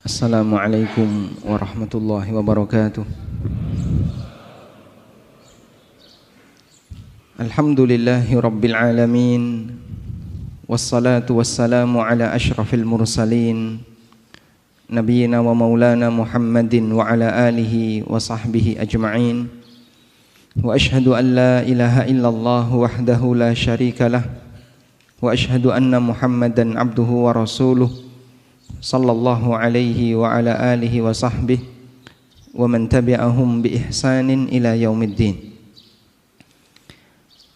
Assalamualaikum warahmatullahi wabarakatuh. Alhamdulillahi rabbil alamin. Wassalatu wassalamu ala ashrafil mursalin Nabiyyina wa maulana Muhammadin wa ala alihi wa sahbihi ajma'in. Wa ashhadu an la ilaha illallah wahdahu la syarika lah. Wa ashhadu anna Muhammadan abduhu wa rasuluh sallallahu alaihi wa ala alihi wa sahbihi wa man tabi'ahum bi ihsanin ila yaumiddin.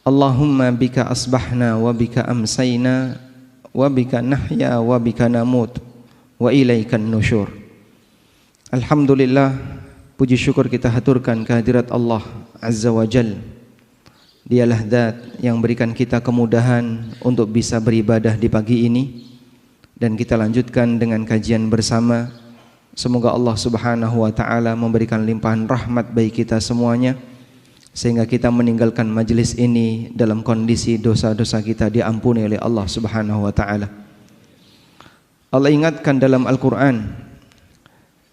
Allahumma bika asbahna wa bika amsayna wa bika nahya wa bika namut wa ilaikan nusyur. Alhamdulillah, puji syukur kita haturkan kehadirat Allah Azza wa Jal. Dialah zat yang berikan kita kemudahan untuk bisa beribadah di pagi ini. Dan kita lanjutkan dengan kajian bersama. Semoga Allah Subhanahu wa ta'ala memberikan limpahan rahmat bagi kita semuanya, sehingga kita meninggalkan majelis ini dalam kondisi dosa-dosa kita diampuni oleh Allah Subhanahu wa ta'ala. Allah ingatkan dalam Al-Quran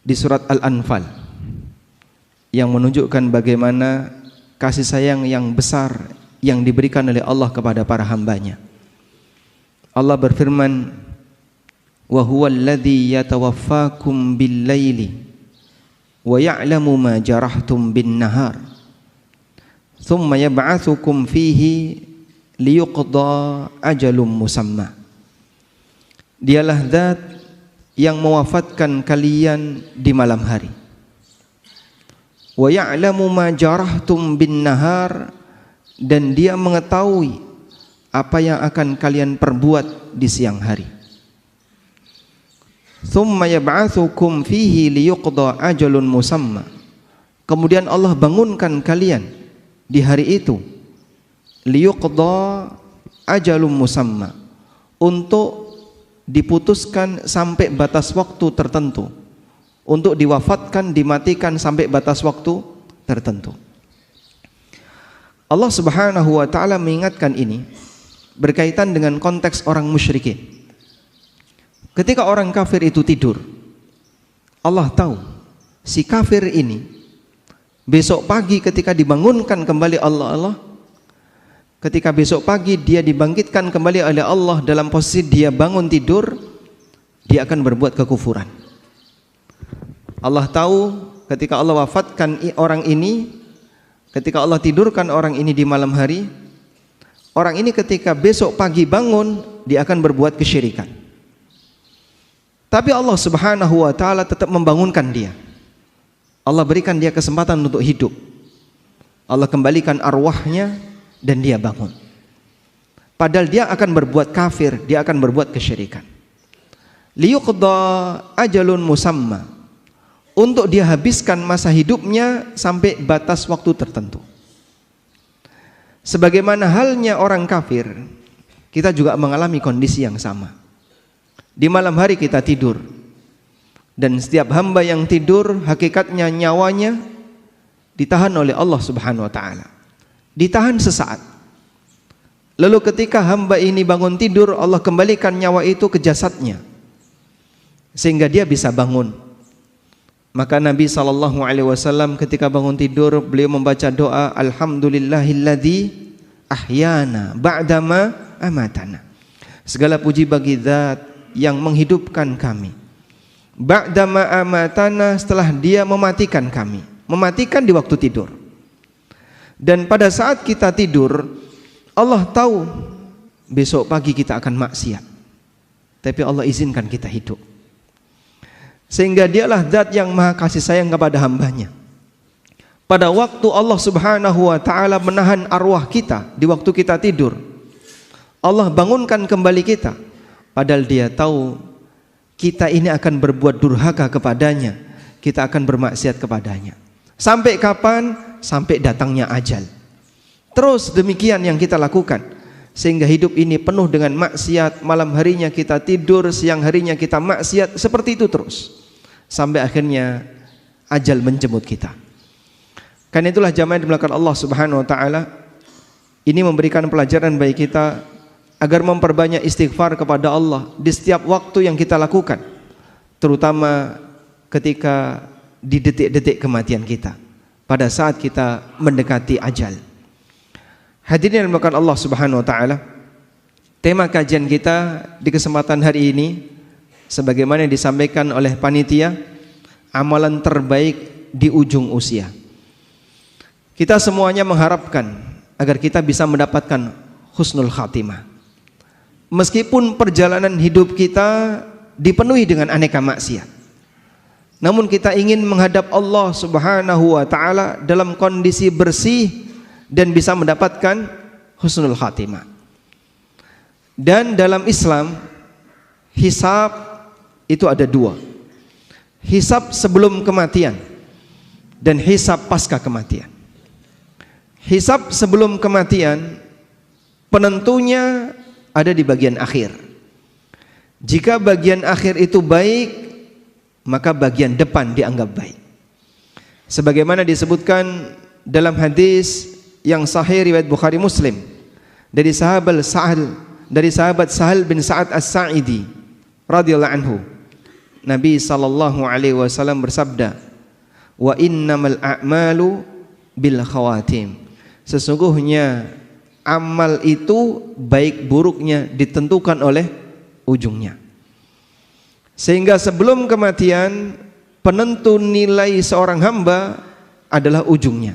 di surat Al-Anfal yang menunjukkan bagaimana kasih sayang yang besar yang diberikan oleh Allah kepada para hambanya. Allah berfirman, wa huwa alladhi yatawaffakum bil-laili wa ya'lamu ma jarahtum bin-nahar thumma yab'atsukum fihi liyuqda ajalum musamma. Dialah zat yang mewafatkan kalian di malam hari. Wa ya'lamu ma jarahtum bin-nahar, dan dia mengetahui apa yang akan kalian perbuat di siang hari. Thumma yab'atsukum fihi liyuqda ajalun musamma. Kemudian Allah bangunkan kalian di hari itu, liyuqda ajalun musamma, untuk diputuskan sampai batas waktu tertentu, untuk diwafatkan, dimatikan sampai batas waktu tertentu. Allah Subhanahu wa ta'ala mengingatkan ini berkaitan dengan konteks orang musyrikin. Ketika orang kafir itu tidur, Allah tahu si kafir ini besok pagi ketika dibangunkan kembali Allah, ketika besok pagi dia dibangkitkan kembali oleh Allah dalam posisi dia bangun tidur, dia akan berbuat kekufuran. Allah tahu ketika Allah wafatkan orang ini, ketika Allah tidurkan orang ini di malam hari, orang ini ketika besok pagi bangun, dia akan berbuat kesyirikan. Tapi Allah Subhanahu wa ta'ala tetap membangunkan dia. Allah berikan dia kesempatan untuk hidup. Allah kembalikan arwahnya dan dia bangun. Padahal dia akan berbuat kafir, dia akan berbuat kesyirikan. Liyuqda ajalun musamma, untuk dia habiskan masa hidupnya sampai batas waktu tertentu. Sebagaimana halnya orang kafir, kita juga mengalami kondisi yang sama. Di malam hari kita tidur, dan setiap hamba yang tidur hakikatnya nyawanya ditahan oleh Allah Subhanahu wa ta'ala. Ditahan sesaat. Lalu ketika hamba ini bangun tidur, Allah kembalikan nyawa itu ke jasadnya sehingga dia bisa bangun. Maka Nabi SAW ketika bangun tidur, beliau membaca doa, alhamdulillahilladzi ahyana ba'dama amatana. Segala puji bagi zat yang menghidupkan kami ba'dama amatana, setelah dia mematikan kami, mematikan di waktu tidur. Dan pada saat kita tidur, Allah tahu besok pagi kita akan maksiat, tapi Allah izinkan kita hidup, sehingga dialah zat yang maha kasih sayang kepada hambanya. Pada waktu Allah Subhanahu wa ta'ala menahan arwah kita di waktu kita tidur, Allah bangunkan kembali kita. Padahal dia tahu kita ini akan berbuat durhaka kepadanya, kita akan bermaksiat kepadanya. Sampai kapan? Sampai datangnya ajal. Terus demikian yang kita lakukan, sehingga hidup ini penuh dengan maksiat. Malam harinya kita tidur, siang harinya kita maksiat, seperti itu terus, sampai akhirnya ajal menjemput kita. Karena itulah jamaah yang dimuliakan Allah Subhanahu wa ta'ala, ini memberikan pelajaran bagi kita agar memperbanyak istighfar kepada Allah di setiap waktu yang kita lakukan, terutama ketika di detik-detik kematian kita, pada saat kita mendekati ajal. Hadirin yang dimuliakan Allah Subhanahu wa taala, tema kajian kita di kesempatan hari ini sebagaimana yang disampaikan oleh panitia, amalan terbaik di ujung usia. Kita semuanya mengharapkan agar kita bisa mendapatkan husnul khatimah. Meskipun perjalanan hidup kita dipenuhi dengan aneka maksiat, namun kita ingin menghadap Allah Subhanahu wa taala dalam kondisi bersih dan bisa mendapatkan husnul khatimah. Dan dalam Islam, hisab itu ada dua. Hisab sebelum kematian dan hisab pasca kematian. Hisab sebelum kematian penentunya ada di bagian akhir. Jika bagian akhir itu baik, maka bagian depan dianggap baik. Sebagaimana disebutkan dalam hadis yang sahih riwayat Bukhari Muslim dari sahabat Sahal bin Sa'ad As-Sa'idi radhiyallahu anhu, Nabi sallallahu alaihi wasallam bersabda, "Wa innamal a'malu bil khawatim." Sesungguhnya amal itu baik buruknya ditentukan oleh ujungnya. Sehingga sebelum kematian, penentu nilai seorang hamba adalah ujungnya.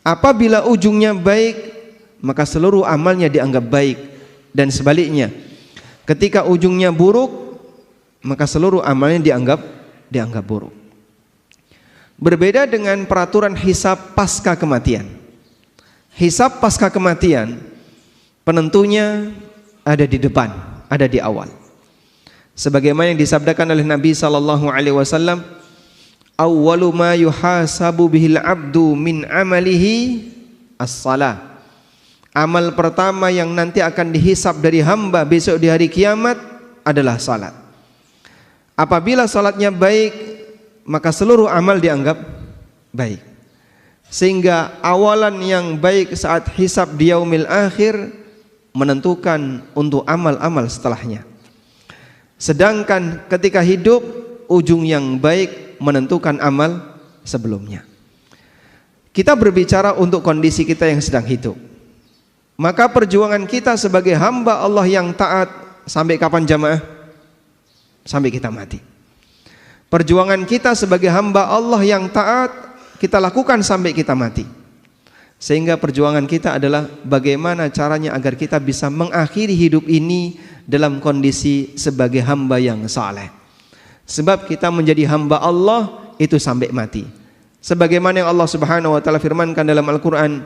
Apabila ujungnya baik, maka seluruh amalnya dianggap baik, dan sebaliknya, ketika ujungnya buruk, maka seluruh amalnya dianggap buruk. Berbeda dengan peraturan hisab pasca kematian. Hisab pasca kematian penentunya ada di depan, ada di awal. Sebagaimana yang disabdakan oleh Nabi sallallahu alaihi wasallam, "Awwalu ma yuhasabu bihil 'abdu min amalihi as-shalah." Amal pertama yang nanti akan dihisab dari hamba besok di hari kiamat adalah salat. Apabila salatnya baik, maka seluruh amal dianggap baik. Sehingga awalan yang baik saat hisab di yaumil akhir menentukan untuk amal-amal setelahnya. Sedangkan ketika hidup, ujung yang baik menentukan amal sebelumnya. Kita berbicara untuk kondisi kita yang sedang hidup. Maka perjuangan kita sebagai hamba Allah yang taat sampai kapan jamaah? Sampai kita mati. Perjuangan kita sebagai hamba Allah yang taat kita lakukan sampai kita mati. Sehingga perjuangan kita adalah bagaimana caranya agar kita bisa mengakhiri hidup ini dalam kondisi sebagai hamba yang saleh. Sebab kita menjadi hamba Allah itu sampai mati. Sebagaimana yang Allah Subhanahu wa taala firmankan dalam Al-Qur'an,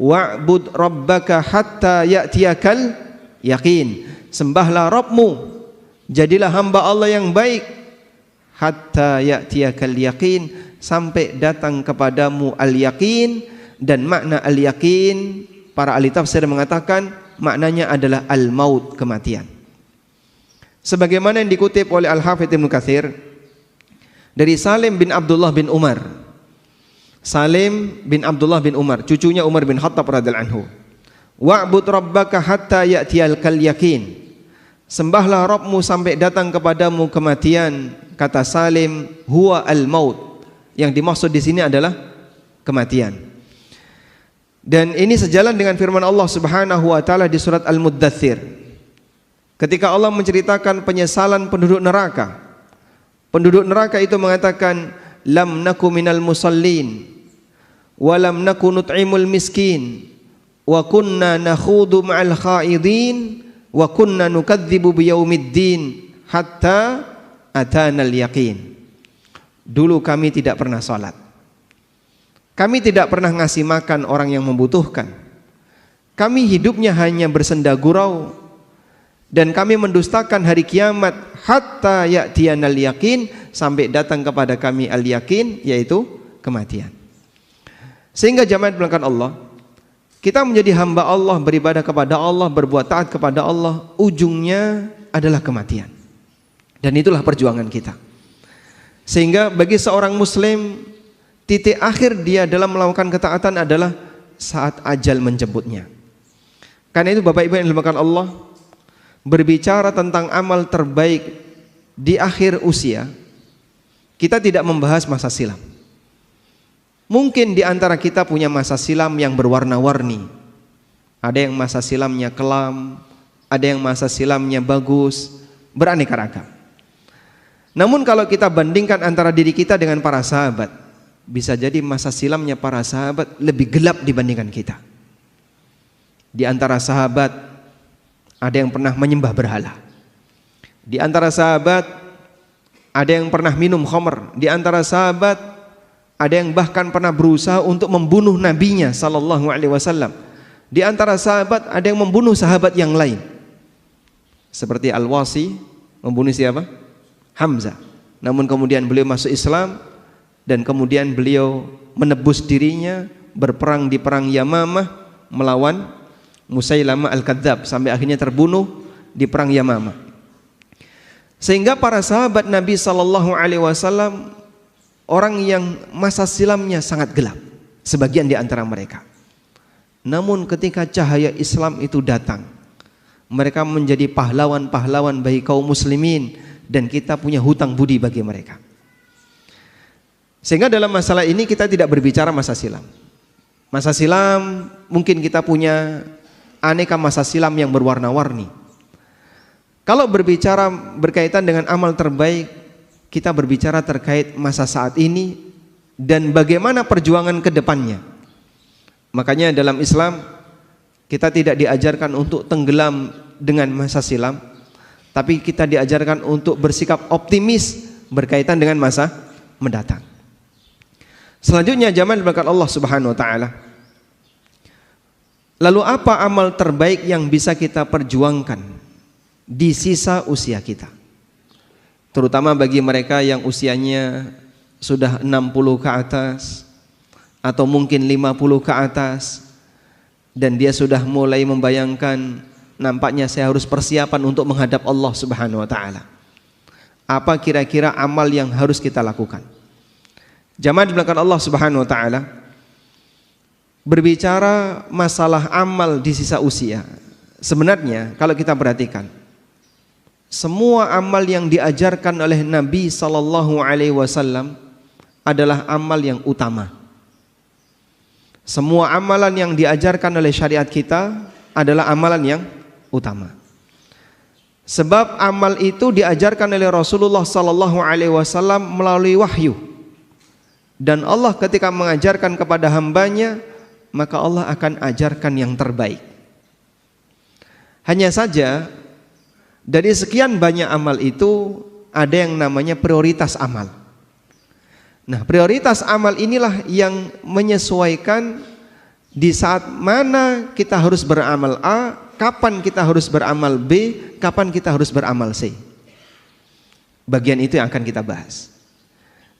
"Wa'bud rabbaka hatta ya'tiyakal yaqin." Sembahlah Rabbmu, jadilah hamba Allah yang baik, hatta ya'tiyakal yaqin, sampai datang kepadamu al-yaqin. Dan makna al-yaqin, para ahli tafsir mengatakan maknanya adalah al-maut, kematian. Sebagaimana yang dikutip oleh Al-Hafidz Ibnu Katsir dari Salim bin Abdullah bin Umar. Salim bin Abdullah bin Umar, cucunya Umar bin Khattab radhiyallahu anhu. "Wa'bud rabbaka hatta ya'tiyakal yaqin." Sembahlah Rabbmu sampai datang kepadamu kematian. Kata Salim, huwa al-maut. Yang dimaksud di sini adalah kematian. Dan ini sejalan dengan firman Allah Subhanahu wa taala di surat Al-Muddatsir. Ketika Allah menceritakan penyesalan penduduk neraka. Penduduk neraka itu mengatakan, "Lam naku minal musallin wa lam naku nut'imul miskin wa kunna nakhudu ma'al khaidin wa kunna nukadzibu biyaumiddin hatta atanal yaqin." Dulu kami tidak pernah salat. Kami tidak pernah ngasih makan orang yang membutuhkan. Kami hidupnya hanya bersenda gurau, dan kami mendustakan hari kiamat hatta ya'tiyanal yaqin, sampai datang kepada kami al-yaqin, yaitu kematian. Sehingga jamaah belakang Allah, kita menjadi hamba Allah, beribadah kepada Allah, berbuat taat kepada Allah, ujungnya adalah kematian. Dan itulah perjuangan kita. Sehingga bagi seorang muslim, titik akhir dia dalam melakukan ketaatan adalah saat ajal menjemputnya. Karena itu Bapak Ibu yang dimuliakan Allah, berbicara tentang amal terbaik di akhir usia kita tidak membahas masa silam. Mungkin di antara kita punya masa silam yang berwarna-warni. Ada yang masa silamnya kelam, ada yang masa silamnya bagus, beraneka ragam. Namun kalau kita bandingkan antara diri kita dengan para sahabat, bisa jadi masa silamnya para sahabat lebih gelap dibandingkan kita. Di antara sahabat ada yang pernah menyembah berhala. Di antara sahabat ada yang pernah minum khamr. Di antara sahabat ada yang bahkan pernah berusaha untuk membunuh nabinya sallallahu alaihi wasallam. Di antara sahabat ada yang membunuh sahabat yang lain. Seperti Al-Wasi membunuh siapa? Hamzah. Namun kemudian beliau masuk Islam dan kemudian beliau menebus dirinya berperang di perang Yamamah melawan Musailamah Al-Kadzab sampai akhirnya terbunuh di perang Yamamah. Sehingga para sahabat Nabi sallallahu alaihi wasallam orang yang masa silamnya sangat gelap, sebagian di antara mereka. Namun ketika cahaya Islam itu datang, mereka menjadi pahlawan-pahlawan bagi kaum muslimin dan kita punya hutang budi bagi mereka. Sehingga dalam masalah ini kita tidak berbicara masa silam. Masa silam mungkin kita punya aneka masa silam yang berwarna-warni. Kalau berbicara berkaitan dengan amal terbaik, kita berbicara terkait masa saat ini dan bagaimana perjuangan ke depannya. Makanya dalam Islam kita tidak diajarkan untuk tenggelam dengan masa silam, tapi kita diajarkan untuk bersikap optimis berkaitan dengan masa mendatang. Selanjutnya jamaah berkat Allah Subhanahu wa taala. Lalu apa amal terbaik yang bisa kita perjuangkan di sisa usia kita? Terutama bagi mereka yang usianya sudah 60 ke atas atau mungkin 50 ke atas dan dia sudah mulai membayangkan nampaknya saya harus persiapan untuk menghadap Allah Subhanahu wa taala. Apa kira-kira amal yang harus kita lakukan? Jamaah di belakang Allah Subhanahu wa taala, berbicara masalah amal di sisa usia, sebenarnya kalau kita perhatikan semua amal yang diajarkan oleh Nabi sallallahu alaihi wasallam adalah amal yang utama. Semua amalan yang diajarkan oleh syariat kita adalah amalan yang utama. Sebab amal itu diajarkan oleh Rasulullah sallallahu alaihi wasallam melalui wahyu. Dan Allah ketika mengajarkan kepada hambanya, maka Allah akan ajarkan yang terbaik. Hanya saja dari sekian banyak amal itu ada yang namanya prioritas amal. Nah, prioritas amal inilah yang menyesuaikan di saat mana kita harus beramal A, kapan kita harus beramal B, kapan kita harus beramal C. Bagian itu yang akan kita bahas.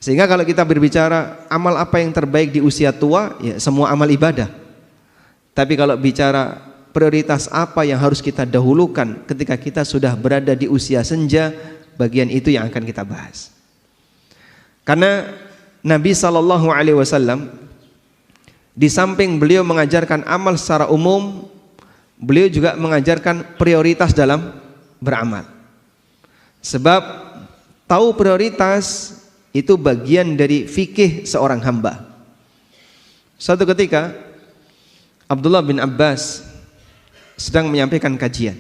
Sehingga kalau kita berbicara amal apa yang terbaik di usia tua, ya semua amal ibadah. Tapi kalau bicara prioritas apa yang harus kita dahulukan ketika kita sudah berada di usia senja, bagian itu yang akan kita bahas. Karena Nabi SAW di samping beliau mengajarkan amal secara umum, beliau juga mengajarkan prioritas dalam beramal. Sebab tahu prioritas itu bagian dari fikih seorang hamba. Suatu ketika Abdullah bin Abbas sedang menyampaikan kajian,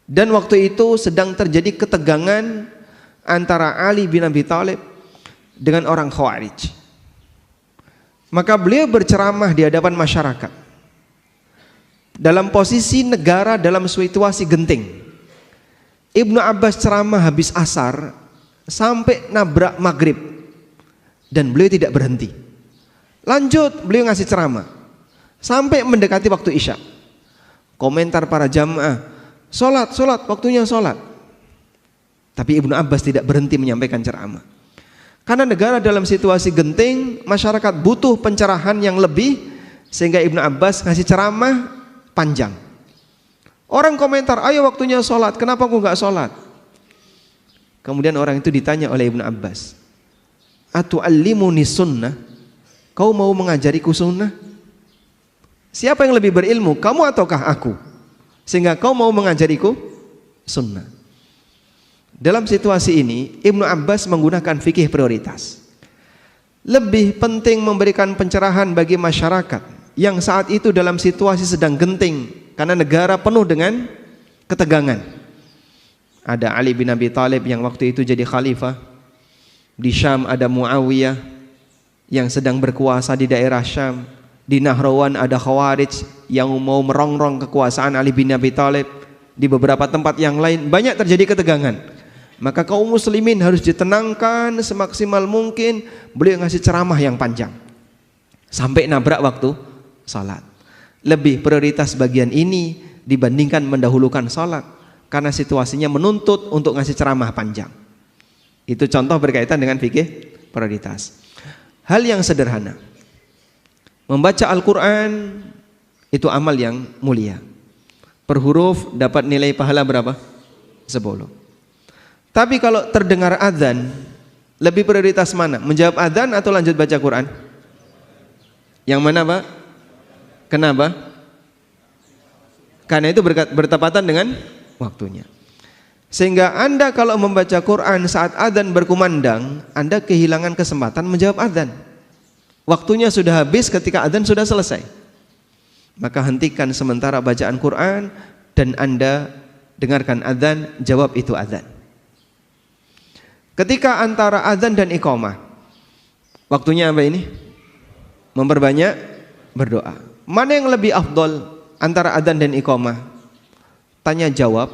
dan waktu itu sedang terjadi ketegangan antara Ali bin Abi Thalib dengan orang Khawarij. Maka beliau berceramah di hadapan masyarakat dalam posisi negara dalam situasi genting. Ibnu Abbas ceramah habis asar sampai nabrak maghrib dan beliau tidak berhenti. Lanjut beliau ngasih ceramah sampai mendekati waktu isya. Komentar para jamaah, sholat, waktunya sholat. Tapi Ibnu Abbas tidak berhenti menyampaikan ceramah. Karena negara dalam situasi genting, masyarakat butuh pencerahan yang lebih, sehingga Ibnu Abbas ngasih ceramah panjang. Orang komentar, ayo waktunya sholat, kenapa aku nggak sholat? Kemudian orang itu ditanya oleh Ibnu Abbas, atu'allimuni sunnah? Kau mau mengajariku sunnah? Siapa yang lebih berilmu, kamu ataukah aku? Sehingga kau mau mengajariku sunnah. Dalam situasi ini Ibnu Abbas menggunakan fikih prioritas. Lebih penting memberikan pencerahan bagi masyarakat yang saat itu dalam situasi sedang genting karena negara penuh dengan ketegangan. Ada Ali bin Abi Thalib yang waktu itu jadi khalifah. Di Syam ada Muawiyah yang sedang berkuasa di daerah Syam. Di Nahrawan ada Khawarij yang mau merongrong kekuasaan Ali bin Abi Thalib. Di beberapa tempat yang lain banyak terjadi ketegangan. Maka kaum muslimin harus ditenangkan semaksimal mungkin. Beliau ngasih ceramah yang panjang sampai nabrak waktu salat. Lebih prioritas bagian ini dibandingkan mendahulukan salat karena situasinya menuntut untuk ngasih ceramah panjang. Itu contoh berkaitan dengan fikih prioritas. Hal yang sederhana, membaca Al-Quran itu amal yang mulia. Per huruf dapat nilai pahala berapa? 10. Tapi kalau terdengar adzan, lebih prioritas mana? Menjawab adzan atau lanjut baca Quran? Yang mana Pak? Kenapa? Karena itu bertepatan dengan waktunya. Sehingga Anda kalau membaca Quran saat adzan berkumandang, Anda kehilangan kesempatan menjawab adzan. Waktunya sudah habis ketika adzan sudah selesai. Maka hentikan sementara bacaan Quran dan Anda dengarkan adzan, jawab itu adzan. Ketika antara adzan dan iqamah, waktunya apa ini? Memperbanyak berdoa. Mana yang lebih afdol antara adzan dan iqamah? Tanya jawab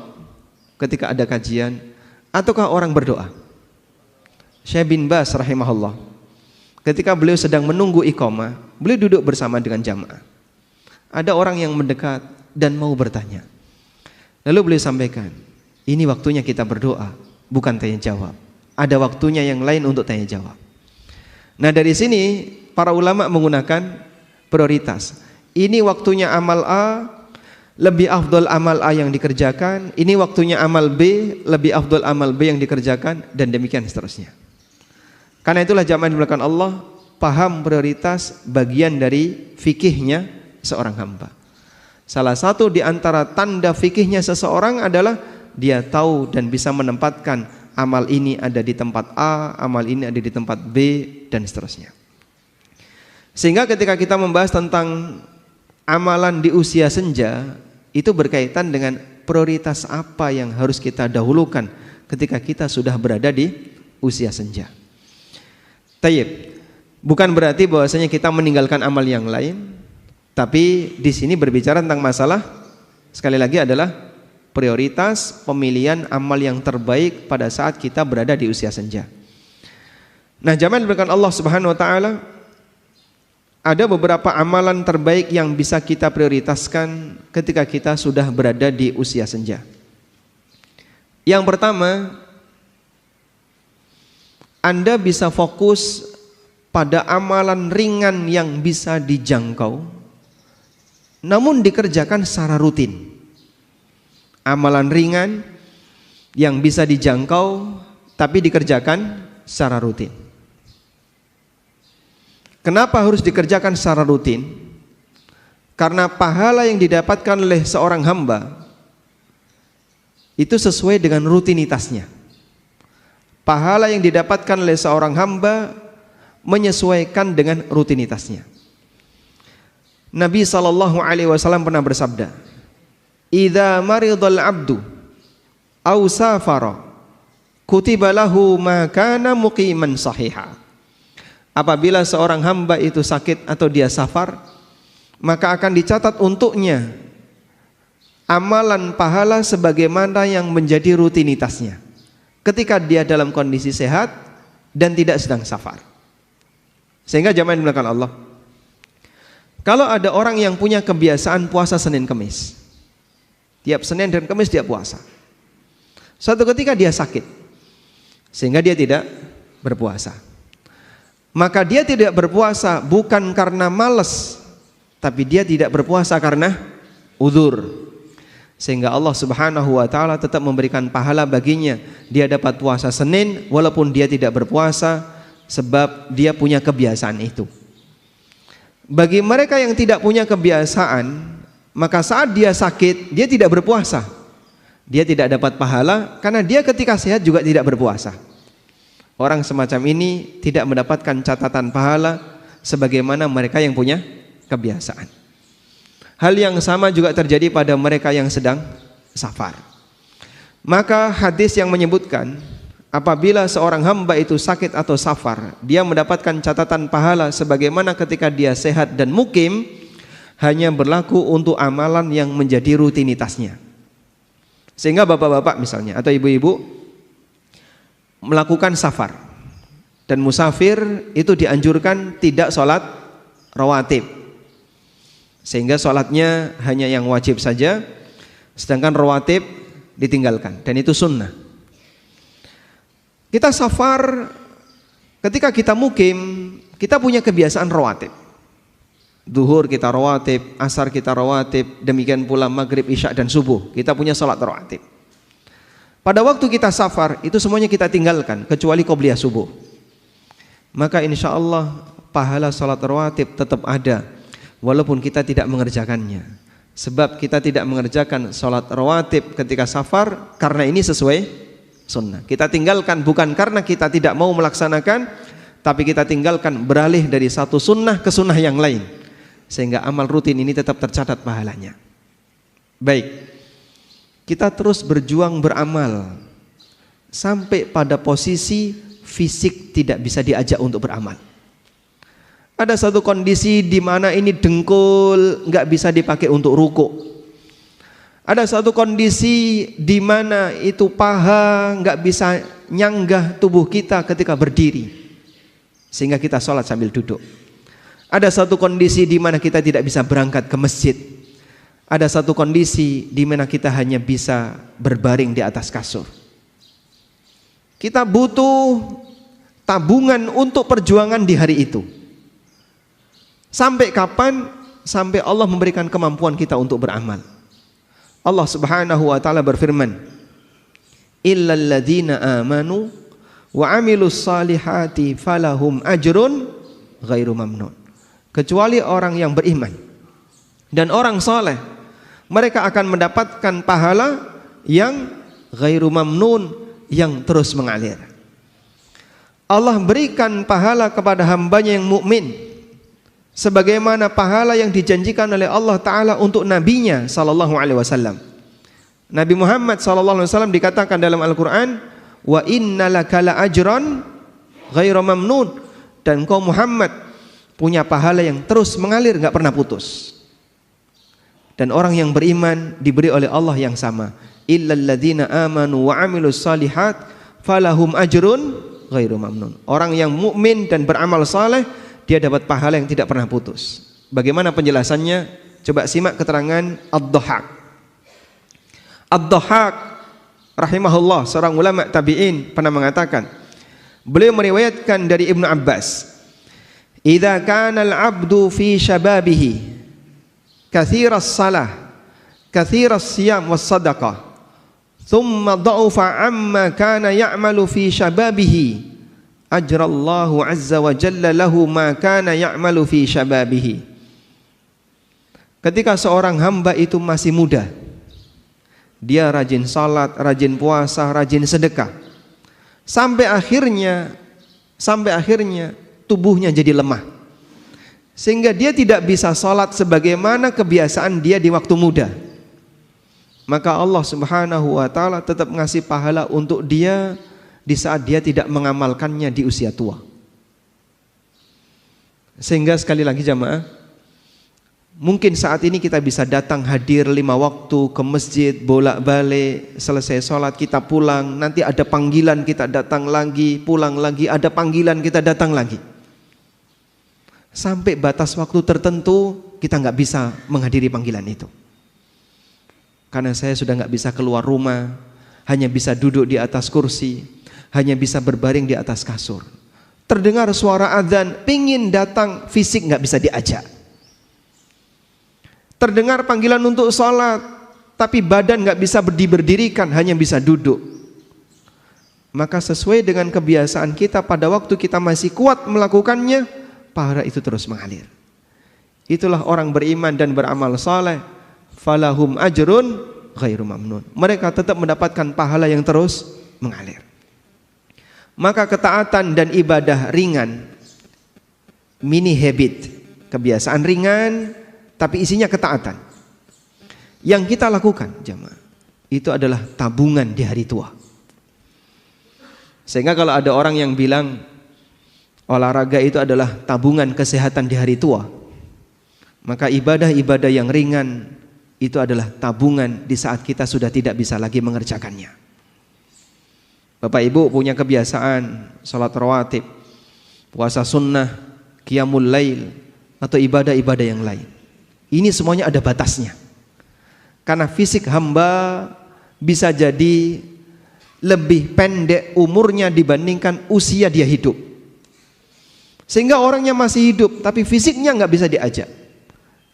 ketika ada kajian ataukah orang berdoa? Syekh bin Baz rahimahullah, ketika beliau sedang menunggu iqamah, beliau duduk bersama dengan jamaah. Ada orang yang mendekat dan mau bertanya. Lalu beliau sampaikan, ini waktunya kita berdoa, bukan tanya jawab. Ada waktunya yang lain untuk tanya jawab. Nah dari sini para ulama menggunakan prioritas. Ini waktunya amal A, lebih afdol amal A yang dikerjakan. Ini waktunya amal B, lebih afdol amal B yang dikerjakan, dan demikian seterusnya. Karena itulah jamaah yang dimuliakan Allah, paham prioritas bagian dari fikihnya seorang hamba. Salah satu di antara tanda fikihnya seseorang adalah dia tahu dan bisa menempatkan amal ini ada di tempat A, amal ini ada di tempat B, dan seterusnya. Sehingga ketika kita membahas tentang amalan di usia senja, itu berkaitan dengan prioritas apa yang harus kita dahulukan ketika kita sudah berada di usia senja. Tayyib, bukan berarti bahwasanya kita meninggalkan amal yang lain, tapi di sini berbicara tentang masalah sekali lagi adalah prioritas pemilihan amal yang terbaik pada saat kita berada di usia senja. Nah, zaman diberikan Allah Subhanahu wa taala, ada beberapa amalan terbaik yang bisa kita prioritaskan ketika kita sudah berada di usia senja. Yang pertama, Anda bisa fokus pada amalan ringan yang bisa dijangkau, namun dikerjakan secara rutin. Amalan ringan yang bisa dijangkau tapi dikerjakan secara rutin. Kenapa harus dikerjakan secara rutin? Karena pahala yang didapatkan oleh seorang hamba itu sesuai dengan rutinitasnya. Pahala yang didapatkan oleh seorang hamba menyesuaikan dengan rutinitasnya. Nabi SAW pernah bersabda, "Idza maridal abdu aw safara kutiba lahu ma kana muqiman sahiha." Apabila seorang hamba itu sakit atau dia safar, maka akan dicatat untuknya amalan pahala sebagaimana yang menjadi rutinitasnya ketika dia dalam kondisi sehat dan tidak sedang safar. Sehingga jamaah yang dimuliakan Allah, kalau ada orang yang punya kebiasaan puasa Senin Kemis, tiap Senin dan Kemis dia puasa, suatu ketika dia sakit sehingga dia tidak berpuasa, maka dia tidak berpuasa bukan karena malas, tapi dia tidak berpuasa karena uzur. Sehingga Allah Subhanahu wa taala tetap memberikan pahala baginya. Dia dapat puasa Senin walaupun dia tidak berpuasa, sebab dia punya kebiasaan itu. Bagi mereka yang tidak punya kebiasaan, maka saat dia sakit dia tidak berpuasa. Dia tidak dapat pahala karena dia ketika sehat juga tidak berpuasa. Orang semacam ini tidak mendapatkan catatan pahala sebagaimana mereka yang punya kebiasaan. Hal yang sama juga terjadi pada mereka yang sedang safar. Maka hadis yang menyebutkan apabila seorang hamba itu sakit atau safar, dia mendapatkan catatan pahala sebagaimana ketika dia sehat dan mukim, hanya berlaku untuk amalan yang menjadi rutinitasnya. Sehingga bapak-bapak misalnya atau ibu-ibu melakukan safar, dan musafir itu dianjurkan tidak sholat rawatib, sehingga sholatnya hanya yang wajib saja, sedangkan rawatib ditinggalkan, dan itu sunnah. Kita safar, ketika kita mukim, kita punya kebiasaan rawatib. Duhur kita rawatib, asar kita rawatib, demikian pula maghrib, isya dan subuh kita punya sholat rawatib. Pada waktu kita safar itu semuanya kita tinggalkan kecuali qobliyah subuh. Maka insya Allah pahala sholat rawatib tetap ada walaupun kita tidak mengerjakannya. Sebab kita tidak mengerjakan sholat rawatib ketika safar karena ini sesuai sunnah. Kita tinggalkan bukan karena kita tidak mau melaksanakan, tapi kita tinggalkan beralih dari satu sunnah ke sunnah yang lain, sehingga amal rutin ini tetap tercatat pahalanya. Baik, kita terus berjuang beramal sampai pada posisi fisik tidak bisa diajak untuk beramal. Ada satu kondisi di mana ini dengkul nggak bisa dipakai untuk ruku. Ada satu kondisi di mana itu paha nggak bisa nyanggah tubuh kita ketika berdiri, sehingga kita sholat sambil duduk. Ada satu kondisi di mana kita tidak bisa berangkat ke masjid. Ada satu kondisi di mana kita hanya bisa berbaring di atas kasur. Kita butuh tabungan untuk perjuangan di hari itu. Sampai kapan? Sampai Allah memberikan kemampuan kita untuk beramal. Allah Subhanahu wa taala berfirman, "Illal ladzina amanu wa amilus salihati falahum ajrun ghairu mamnun." Kecuali orang yang beriman dan orang soleh, mereka akan mendapatkan pahala yang ghairu mamnun, yang terus mengalir. Allah berikan pahala kepada hambanya yang mukmin sebagaimana pahala yang dijanjikan oleh Allah Ta'ala untuk nabinya sallallahu alaihi wasallam. Nabi Muhammad sallallahu alaihi wasallam dikatakan dalam Al-Quran, wa innalaka la ajran ghairu mamnun, dan kau Muhammad punya pahala yang terus mengalir, nggak pernah putus. Dan orang yang beriman diberi oleh Allah yang sama, illal ladzina amanu wa amilus salihat falahum ajrun ghairu mamnun. Orang yang mukmin dan beramal saleh, dia dapat pahala yang tidak pernah putus. Bagaimana penjelasannya? Coba simak keterangan Ad-Dhahhak. Ad-Dhahhak rahimahullah, seorang ulama tabi'in, pernah mengatakan, beliau meriwayatkan dari Ibnu Abbas, idza kana al-'abdu fi shababihi katsiras salah katsiras siyam was sadaqah thumma dha'afa amma kana ya'malu fi shababihi ajrallahu azza wa jalla lahu ma kana ya'malu fi shababihi. Ketika seorang hamba itu masih muda, dia rajin salat, rajin puasa, rajin sedekah, sampai akhirnya tubuhnya jadi lemah, sehingga dia tidak bisa sholat sebagaimana kebiasaan dia di waktu muda. Maka Allah Subhanahu wa ta'ala tetap ngasih pahala untuk dia di saat dia tidak mengamalkannya di usia tua. Sehingga sekali lagi jamaah, mungkin saat ini kita bisa datang hadir 5 waktu ke masjid, bolak-balik, selesai sholat kita pulang, nanti ada panggilan kita datang lagi, pulang lagi, ada panggilan kita datang lagi. Sampai batas waktu tertentu kita nggak bisa menghadiri panggilan itu. Karena saya sudah nggak bisa keluar rumah, hanya bisa duduk di atas kursi, hanya bisa berbaring di atas kasur. Terdengar suara adzan, pingin datang, fisik nggak bisa diajak. Terdengar panggilan untuk sholat, tapi badan nggak bisa berdirikan, hanya bisa duduk. Maka sesuai dengan kebiasaan kita pada waktu kita masih kuat melakukannya, pahala itu terus mengalir. Itulah orang beriman dan beramal saleh, falahum ajrun ghairu mamnun. Mereka tetap mendapatkan pahala yang terus mengalir. Maka ketaatan dan ibadah ringan, mini habit, kebiasaan ringan tapi isinya ketaatan, yang kita lakukan jemaah, itu adalah tabungan di hari tua. Sehingga kalau ada orang yang bilang olahraga itu adalah tabungan kesehatan di hari tua, maka ibadah-ibadah yang ringan itu adalah tabungan di saat kita sudah tidak bisa lagi mengerjakannya. Bapak Ibu punya kebiasaan salat rawatib, puasa sunnah, qiyamul lail, atau ibadah-ibadah yang lain. Ini semuanya ada batasnya. Karena fisik hamba bisa jadi lebih pendek umurnya dibandingkan usia dia hidup. Sehingga orangnya masih hidup tapi fisiknya nggak bisa diajak.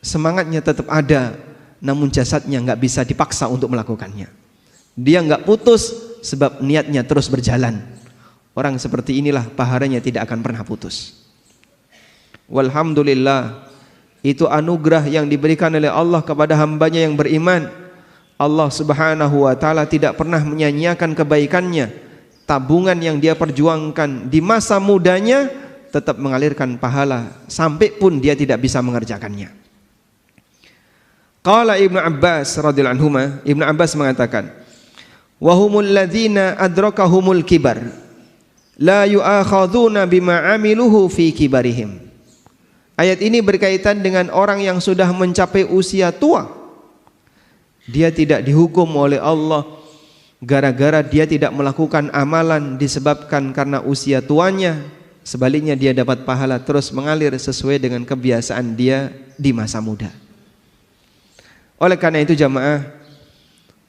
Semangatnya tetap ada, namun jasadnya nggak bisa dipaksa untuk melakukannya. Dia nggak putus sebab niatnya terus berjalan. Orang seperti inilah pahalanya tidak akan pernah putus. Walhamdulillah, itu anugerah yang diberikan oleh Allah kepada hambanya yang beriman. Allah subhanahu wa ta'ala tidak pernah menyia-nyiakan kebaikannya. Tabungan yang dia perjuangkan di masa mudanya tetap mengalirkan pahala sampai pun dia tidak bisa mengerjakannya. Qala Ibnu Abbas radhiyallahu anhuma, Ibnu Abbas mengatakan, wa humul ladzina adrakahumul kibar la yu'akhadzuna bima amiluhu fi kibarihim. Ayat ini berkaitan dengan orang yang sudah mencapai usia tua. Dia tidak dihukum oleh Allah gara-gara dia tidak melakukan amalan disebabkan karena usia tuanya. Sebaliknya dia dapat pahala terus mengalir sesuai dengan kebiasaan dia di masa muda. Oleh karena itu jamaah,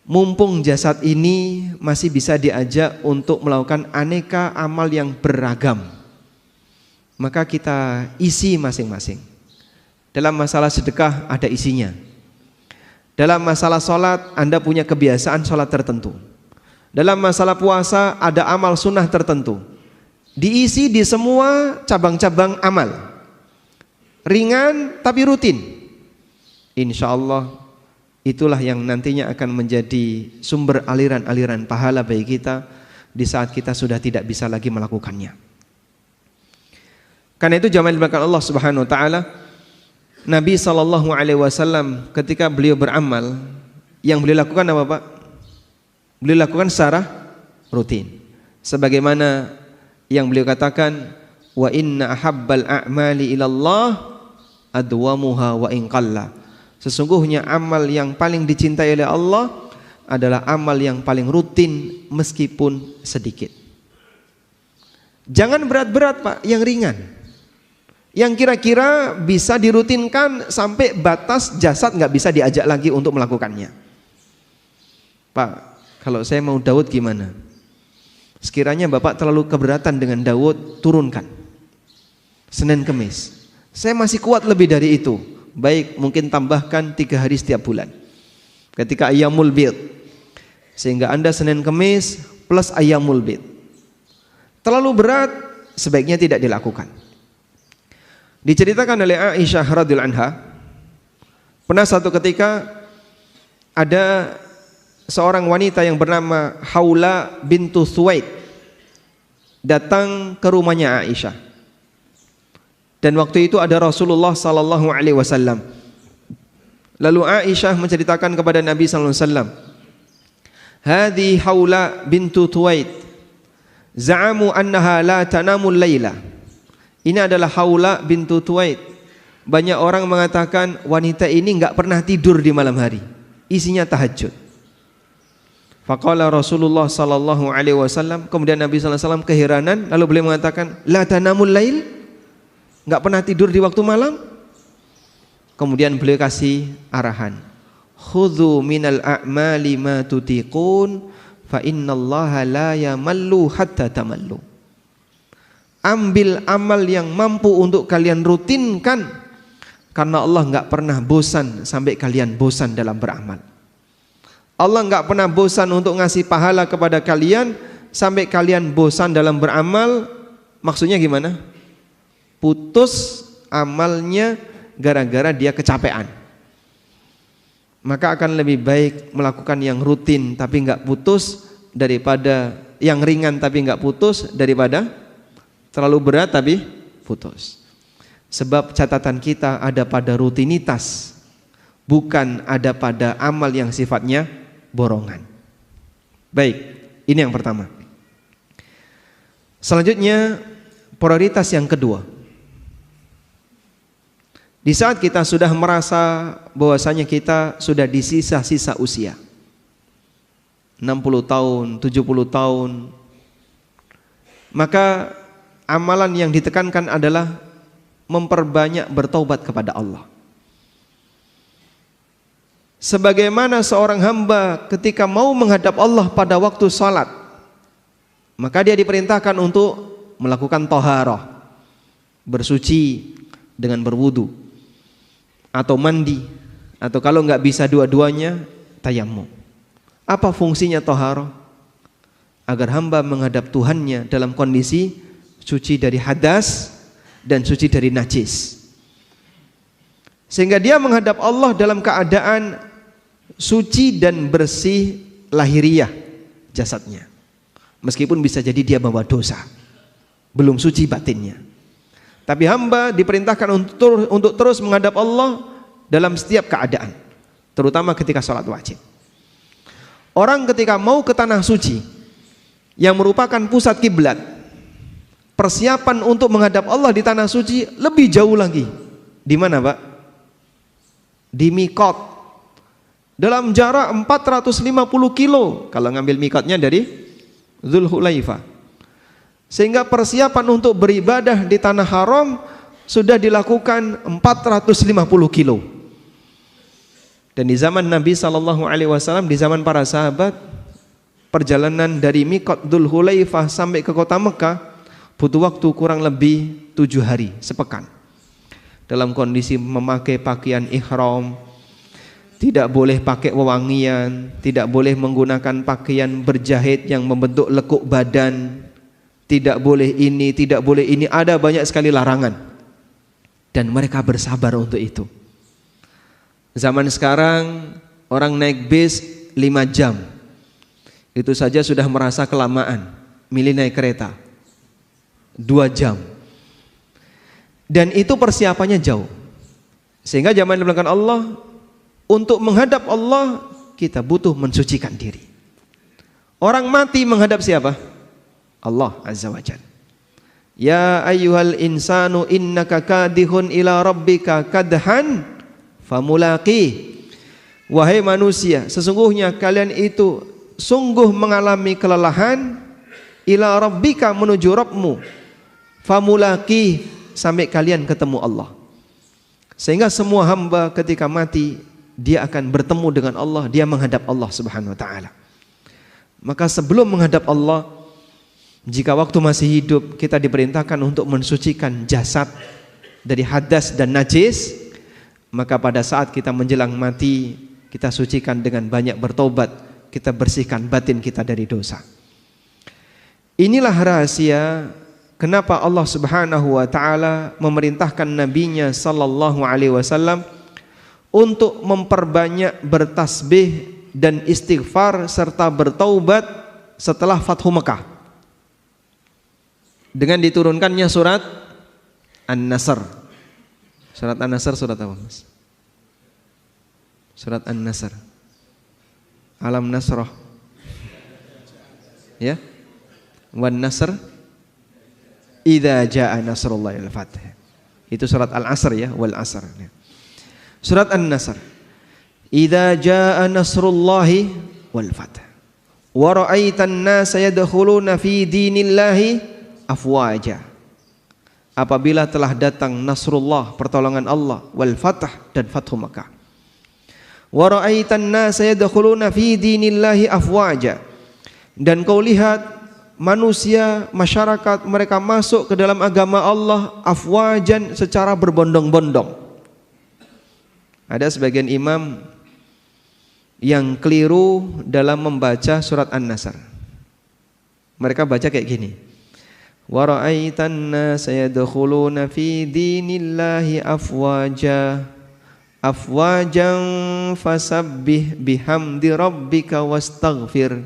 mumpung jasad ini masih bisa diajak untuk melakukan aneka amal yang beragam, maka kita isi masing-masing. Dalam masalah sedekah ada isinya. Dalam masalah sholat Anda punya kebiasaan sholat tertentu. Dalam masalah puasa ada amal sunnah tertentu. Diisi di semua cabang-cabang amal. Ringan tapi rutin. Insya Allah itulah yang nantinya akan menjadi sumber aliran-aliran pahala bagi kita di saat kita sudah tidak bisa lagi melakukannya. Karena itu jamaah dimuliakan Allah Subhanahu wa taala, Nabi SAW ketika beliau beramal, yang beliau lakukan apa Pak? Beliau lakukan secara rutin. Sebagaimana yang beliau katakan, wa inna ahabbal a'mali ilallah adwamuha wa in qalla. Sesungguhnya amal yang paling dicintai oleh Allah adalah amal yang paling rutin meskipun sedikit. Jangan berat-berat Pak, yang ringan. Yang kira-kira bisa dirutinkan sampai batas jasad nggak bisa diajak lagi untuk melakukannya. Pak, kalau saya mau Daud gimana? Sekiranya Bapak terlalu keberatan dengan Daud, turunkan Senin Kemis. Saya masih kuat lebih dari itu. Baik, mungkin tambahkan 3 hari setiap bulan ketika Ayyamul Bid, sehingga Anda Senin Kemis plus Ayyamul Bid. Terlalu berat, sebaiknya tidak dilakukan. Diceritakan oleh Aisyah radhiyallahu anha, pernah satu ketika ada seorang wanita yang bernama Haula bintu Thuwaid datang ke rumahnya Aisyah. Dan waktu itu ada Rasulullah sallallahu alaihi wasallam. Lalu Aisyah menceritakan kepada Nabi sallallahu alaihi wasallam, "Hadhi Haula bintu Thuwaid, za'amu annaha la tanamul laila." Ini adalah Haula bintu Thuwaid. Banyak orang mengatakan wanita ini enggak pernah tidur di malam hari, isinya tahajud. Faqala Rasulullah sallallahu alaihi wasallam, kemudian Nabi sallallahu alaihi wasallam keheranan, lalu beliau mengatakan, "La tanamul lail?" Enggak pernah tidur di waktu malam? Kemudian beliau kasih arahan, "Khudhu minal a'mali ma tutiqun, fa innallaha la yamallu hatta tamallu." Ambil amal yang mampu untuk kalian rutinkan, karena Allah enggak pernah bosan sampai kalian bosan dalam beramal. Allah enggak pernah bosan untuk ngasih pahala kepada kalian sampai kalian bosan dalam beramal. Maksudnya gimana? Putus amalnya gara-gara dia kecapean. maka akan lebih baik melakukan yang rutin tapi enggak putus daripada yang ringan tapi enggak putus daripada terlalu berat tapi putus. Sebab catatan kita ada pada rutinitas, bukan ada pada amal yang sifatnya borongan. Baik, ini yang pertama. Selanjutnya, prioritas yang kedua. Di saat kita sudah merasa bahwasanya kita sudah di sisa-sisa usia 60 tahun, 70 tahun, maka amalan yang ditekankan adalah memperbanyak bertaubat kepada Allah. Sebagaimana seorang hamba ketika mau menghadap Allah pada waktu salat, maka dia diperintahkan untuk melakukan taharah, bersuci dengan berwudu atau mandi, atau kalau nggak bisa dua-duanya, tayammum. Apa fungsinya taharah? Agar hamba menghadap Tuhannya dalam kondisi suci dari hadas dan suci dari najis, sehingga dia menghadap Allah dalam keadaan suci dan bersih lahiriah jasadnya, meskipun bisa jadi dia bawa dosa, belum suci batinnya. Tapi hamba diperintahkan untuk terus menghadap Allah dalam setiap keadaan, terutama ketika sholat wajib. Orang ketika mau ke tanah suci yang merupakan pusat kiblat, persiapan untuk menghadap Allah di tanah suci lebih jauh lagi. Di mana, Pak? Di mikot, dalam jarak 450 kilo kalau ngambil mikotnya dari Dzulhulaifah. Sehingga persiapan untuk beribadah di tanah haram sudah dilakukan 450 kilo. Dan di zaman Nabi SAW, di zaman para sahabat, perjalanan dari mikot Dzulhulaifah sampai ke kota Mekah butuh waktu kurang lebih 7 hari, sepekan. Dalam kondisi memakai pakaian ihram, tidak boleh pakai wewangian, tidak boleh menggunakan pakaian berjahit yang membentuk lekuk badan, tidak boleh ini, tidak boleh ini, ada banyak sekali larangan. Dan mereka bersabar untuk itu. Zaman sekarang orang naik bis 5 jam, itu saja sudah merasa kelamaan. Milih naik kereta 2 jam, dan itu persiapannya jauh. Sehingga zaman dibelakang Allah, untuk menghadap Allah kita butuh mensucikan diri. Orang mati menghadap siapa? Allah Azza wa Jalla. Ya ayyuhal insanu innaka kadihun ila rabbika kadhan famulaqi. Wahai manusia, sesungguhnya kalian itu sungguh mengalami kelelahan ila rabbika, menuju Rabbmu, famulaqi, sampai kalian ketemu Allah. Sehingga semua hamba ketika mati dia akan bertemu dengan Allah, dia menghadap Allah Subhanahu wa taala. Maka sebelum menghadap Allah, jika waktu masih hidup, kita diperintahkan untuk mensucikan jasad dari hadas dan najis. Maka pada saat kita menjelang mati, kita sucikan dengan banyak bertobat, kita bersihkan batin kita dari dosa. Inilah rahasia kenapa Allah Subhanahu wa taala memerintahkan nabinya sallallahu alaihi wasallam untuk memperbanyak bertasbih dan istighfar serta bertaubat setelah Fathu Mekah, dengan diturunkannya surat An-Nasr. Surat An-Nasr surat apa, Mas? Surat An-Nasr. Alam Nasrah. Ya. Wan Nasr idza jaa nasrullahi wal fath. Itu surat Al-Asr ya, wal Asr. Surat An-Nasr. Idza jaa nasrullahi wal fath. Wa ra'aitan nasa yadkhuluna fi dinillahi afwaja. Apabila telah datang nasrullah, pertolongan Allah, wal fath, dan Fathu Makkah. Wa ra'aitan nasa yadkhuluna fi dinillahi afwaja. Dan kau lihat manusia, masyarakat, mereka masuk ke dalam agama Allah afwajan, secara berbondong-bondong. Ada sebagian imam yang keliru dalam membaca surat An-Nasr. Mereka baca kayak gini: wa ra'aitan nasa yadkhuluna fi dinillahi afwaja. afwajan fasabbih bihamdi rabbika wastaghfir.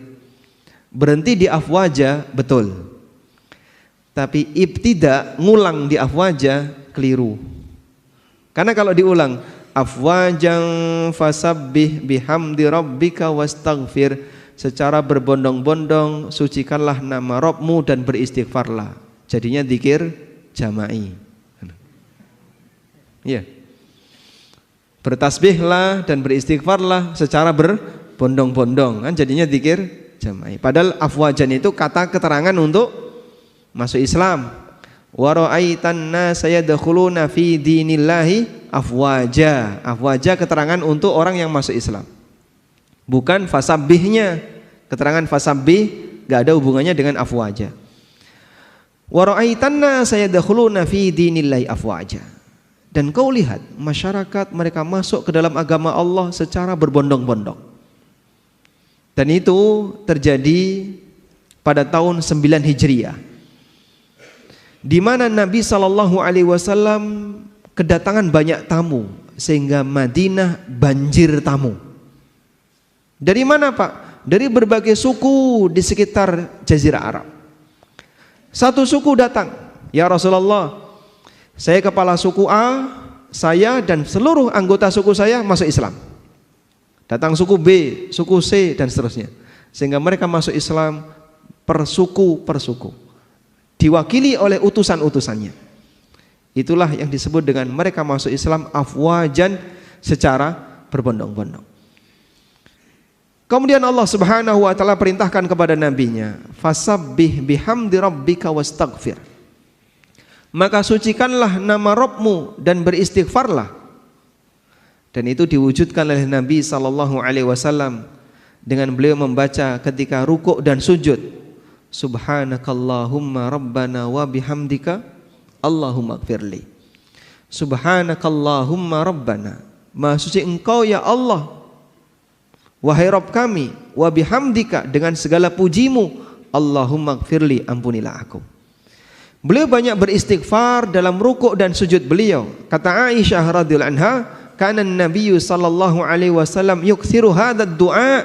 Berhenti di afwaja betul, tapi ibtida ngulang di afwaja keliru. Karena kalau diulang afwajan fasabbih bihamdi rabbika wastaghfir, secara berbondong-bondong sucikanlah nama Rabbmu dan beristighfarlah, jadinya zikir jama'i. Ya. Bertasbihlah dan beristighfarlah secara berbondong-bondong, kan jadinya zikir jama'i. Padahal afwajan itu kata keterangan untuk masuk Islam. Wa ra'aitan nasa yadkhuluna fi dinillahi afwaja. Afwaja keterangan untuk orang yang masuk Islam, bukan fasabbihnya. Keterangan fasabbih gak ada hubungannya dengan afwaja. Wa ra'aitan nasa yadkhuluna fi dinillahi afwaja. Dan kau lihat masyarakat mereka masuk ke dalam agama Allah secara berbondong-bondong. Dan itu terjadi pada tahun 9 Hijriah, di mana Nabi SAW kedatangan banyak tamu sehingga Madinah banjir tamu. Dari mana Pak? Dari berbagai suku di sekitar Jazirah Arab. Satu suku datang, ya Rasulullah, saya kepala suku A, saya dan seluruh anggota suku saya masuk Islam. Datang suku B, suku C dan seterusnya, sehingga mereka masuk Islam per suku, diwakili oleh utusan-utusannya. Itulah yang disebut dengan mereka masuk Islam afwajan, secara berbondong-bondong. Kemudian Allah Subhanahu wa taala perintahkan kepada nabinya, fasabbih bihamdi rabbika wastaghfir. Maka sucikanlah nama Rabbmu dan beristighfarlah. Dan itu diwujudkan oleh Nabi sallallahu alaihi wasallam dengan beliau membaca ketika rukuk dan sujud, subhanakallahumma rabbana wa bihamdika Allahumma gfirli. Subhanakallahumma rabbana, maha suci engkau ya Allah, wahai Rabb kami, wa bihamdika, dengan segala pujimu, Allahumma gfirli, ampunilah aku. Beliau banyak beristighfar dalam rukuk dan sujud beliau. Kata Aisyah radhiyallahu anha, kana an-nabiy sallallahu alaihi wasallam yukthiru hadzal du'a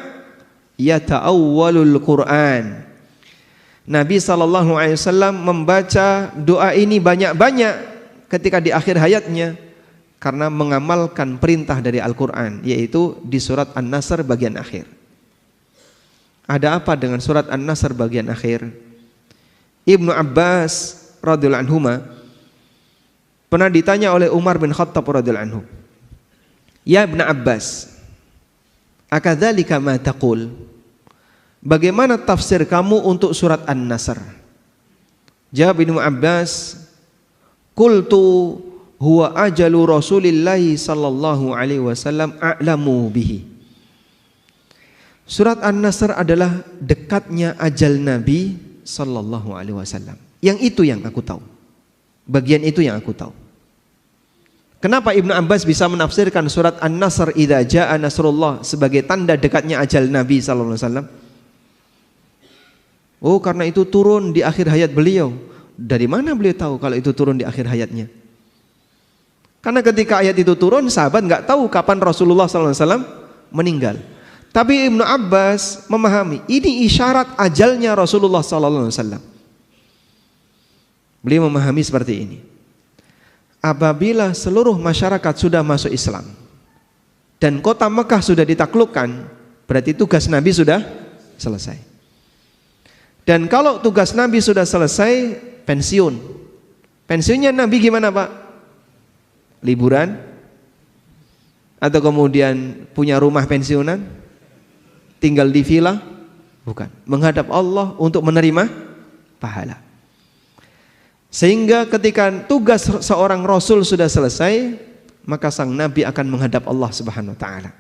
yata'awwalul Qur'an. Nabi SAW membaca doa ini banyak-banyak ketika di akhir hayatnya, karena mengamalkan perintah dari Al-Quran, yaitu di surat An-Nasr bagian akhir. Ada apa dengan surat An-Nasr bagian akhir? Ibnu Abbas radhiyallahu anhuma pernah ditanya oleh Umar bin Khattab radhiyallahu anhu, ya Ibnu Abbas, akadzalika ma taqul? Bagaimana tafsir kamu untuk surat An-Nasr? Jawab Ibnu Abbas, qultu huwa ajalu Rasulillahi sallallahu alaihi wasallam a'lamu bihi. Surat An-Nasr adalah dekatnya ajal Nabi sallallahu alaihi wasallam. Yang itu yang aku tahu. Bagian itu yang aku tahu. Kenapa Ibnu Abbas bisa menafsirkan surat An-Nasr idza jaa nasrullah sebagai tanda dekatnya ajal Nabi sallallahu alaihi wasallam? Oh, karena itu turun di akhir hayat beliau. Dari mana beliau tahu kalau itu turun di akhir hayatnya? Karena ketika ayat itu turun, sahabat nggak tahu kapan Rasulullah SAW meninggal. Tapi Ibnu Abbas memahami ini isyarat ajalnya Rasulullah SAW. Beliau memahami seperti ini. Apabila seluruh masyarakat sudah masuk Islam dan kota Mekah sudah ditaklukkan, berarti tugas Nabi sudah selesai. Dan kalau tugas Nabi sudah selesai, pensiun. Pensiunnya Nabi gimana Pak? Liburan? Atau kemudian punya rumah pensiunan? Tinggal di villa? Bukan. Menghadap Allah untuk menerima pahala. Sehingga ketika tugas seorang Rasul sudah selesai, maka sang Nabi akan menghadap Allah Subhanahu wa ta'ala.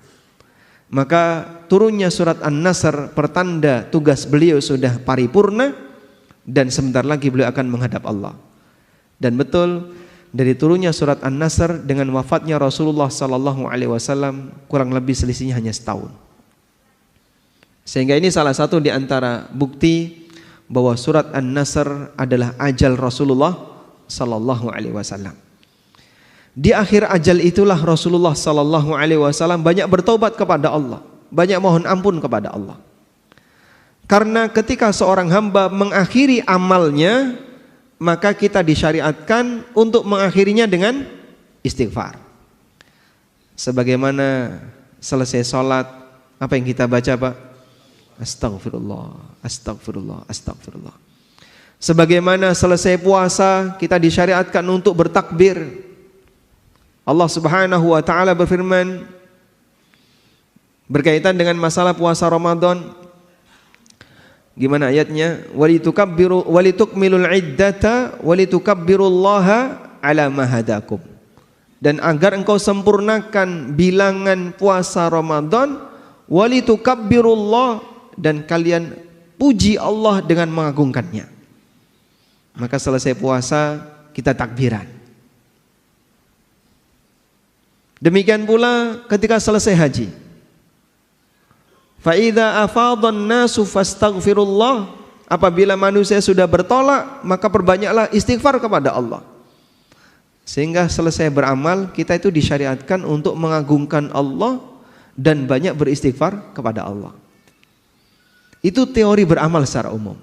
Maka turunnya surat An-Nasr pertanda tugas beliau sudah paripurna dan sebentar lagi beliau akan menghadap Allah. Dan betul, dari turunnya surat An-Nasr dengan wafatnya Rasulullah sallallahu alaihi wasallam kurang lebih selisihnya hanya setahun. Sehingga ini salah satu di antara bukti bahwa surat An-Nasr adalah ajal Rasulullah sallallahu alaihi wasallam. Di akhir ajal itulah Rasulullah sallallahu alaihi wasallam banyak bertobat kepada Allah, banyak mohon ampun kepada Allah. Karena ketika seorang hamba mengakhiri amalnya, maka kita disyariatkan untuk mengakhirinya dengan istighfar. Sebagaimana selesai sholat, apa yang kita baca, Pak? Astagfirullah, astagfirullah, astagfirullah. Sebagaimana selesai puasa, kita disyariatkan untuk bertakbir. Allah Subhanahu wa taala berfirman berkaitan dengan masalah puasa Ramadan. Gimana ayatnya? Walitukmilul iddata walitukabbirullaha ala ma hadakum. Dan agar engkau sempurnakan bilangan puasa Ramadan, walitukabbirullah, dan kalian puji Allah dengan mengagungkannya. Maka selesai puasa kita takbiran. Demikian pula ketika selesai haji. Fa idza afadhan nasu fastaghfirullah, apabila manusia sudah bertolak, maka perbanyaklah istighfar kepada Allah. Sehingga selesai beramal, kita itu disyariatkan untuk mengagungkan Allah dan banyak beristighfar kepada Allah. Itu teori beramal secara umum.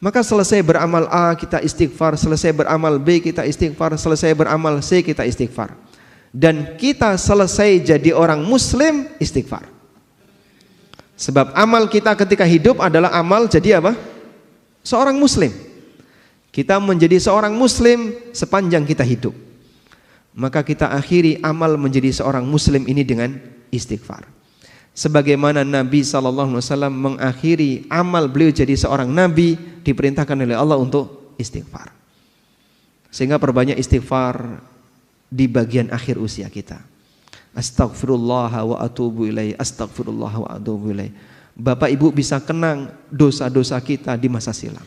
Maka selesai beramal A kita istighfar, selesai beramal B kita istighfar, selesai beramal C kita istighfar. Dan kita selesai jadi orang muslim istighfar. Sebab amal kita ketika hidup adalah amal jadi apa? Seorang muslim. Kita menjadi seorang muslim sepanjang kita hidup. Maka kita akhiri amal menjadi seorang muslim ini dengan istighfar. Sebagaimana Nabi SAW mengakhiri amal beliau jadi seorang nabi, diperintahkan oleh Allah untuk istighfar. Sehingga perbanyak istighfar di bagian akhir usia kita. Astaghfirullah wa atubu ilaih, astaghfirullah wa atubu ilaih. Bapak Ibu bisa kenang dosa-dosa kita di masa silam.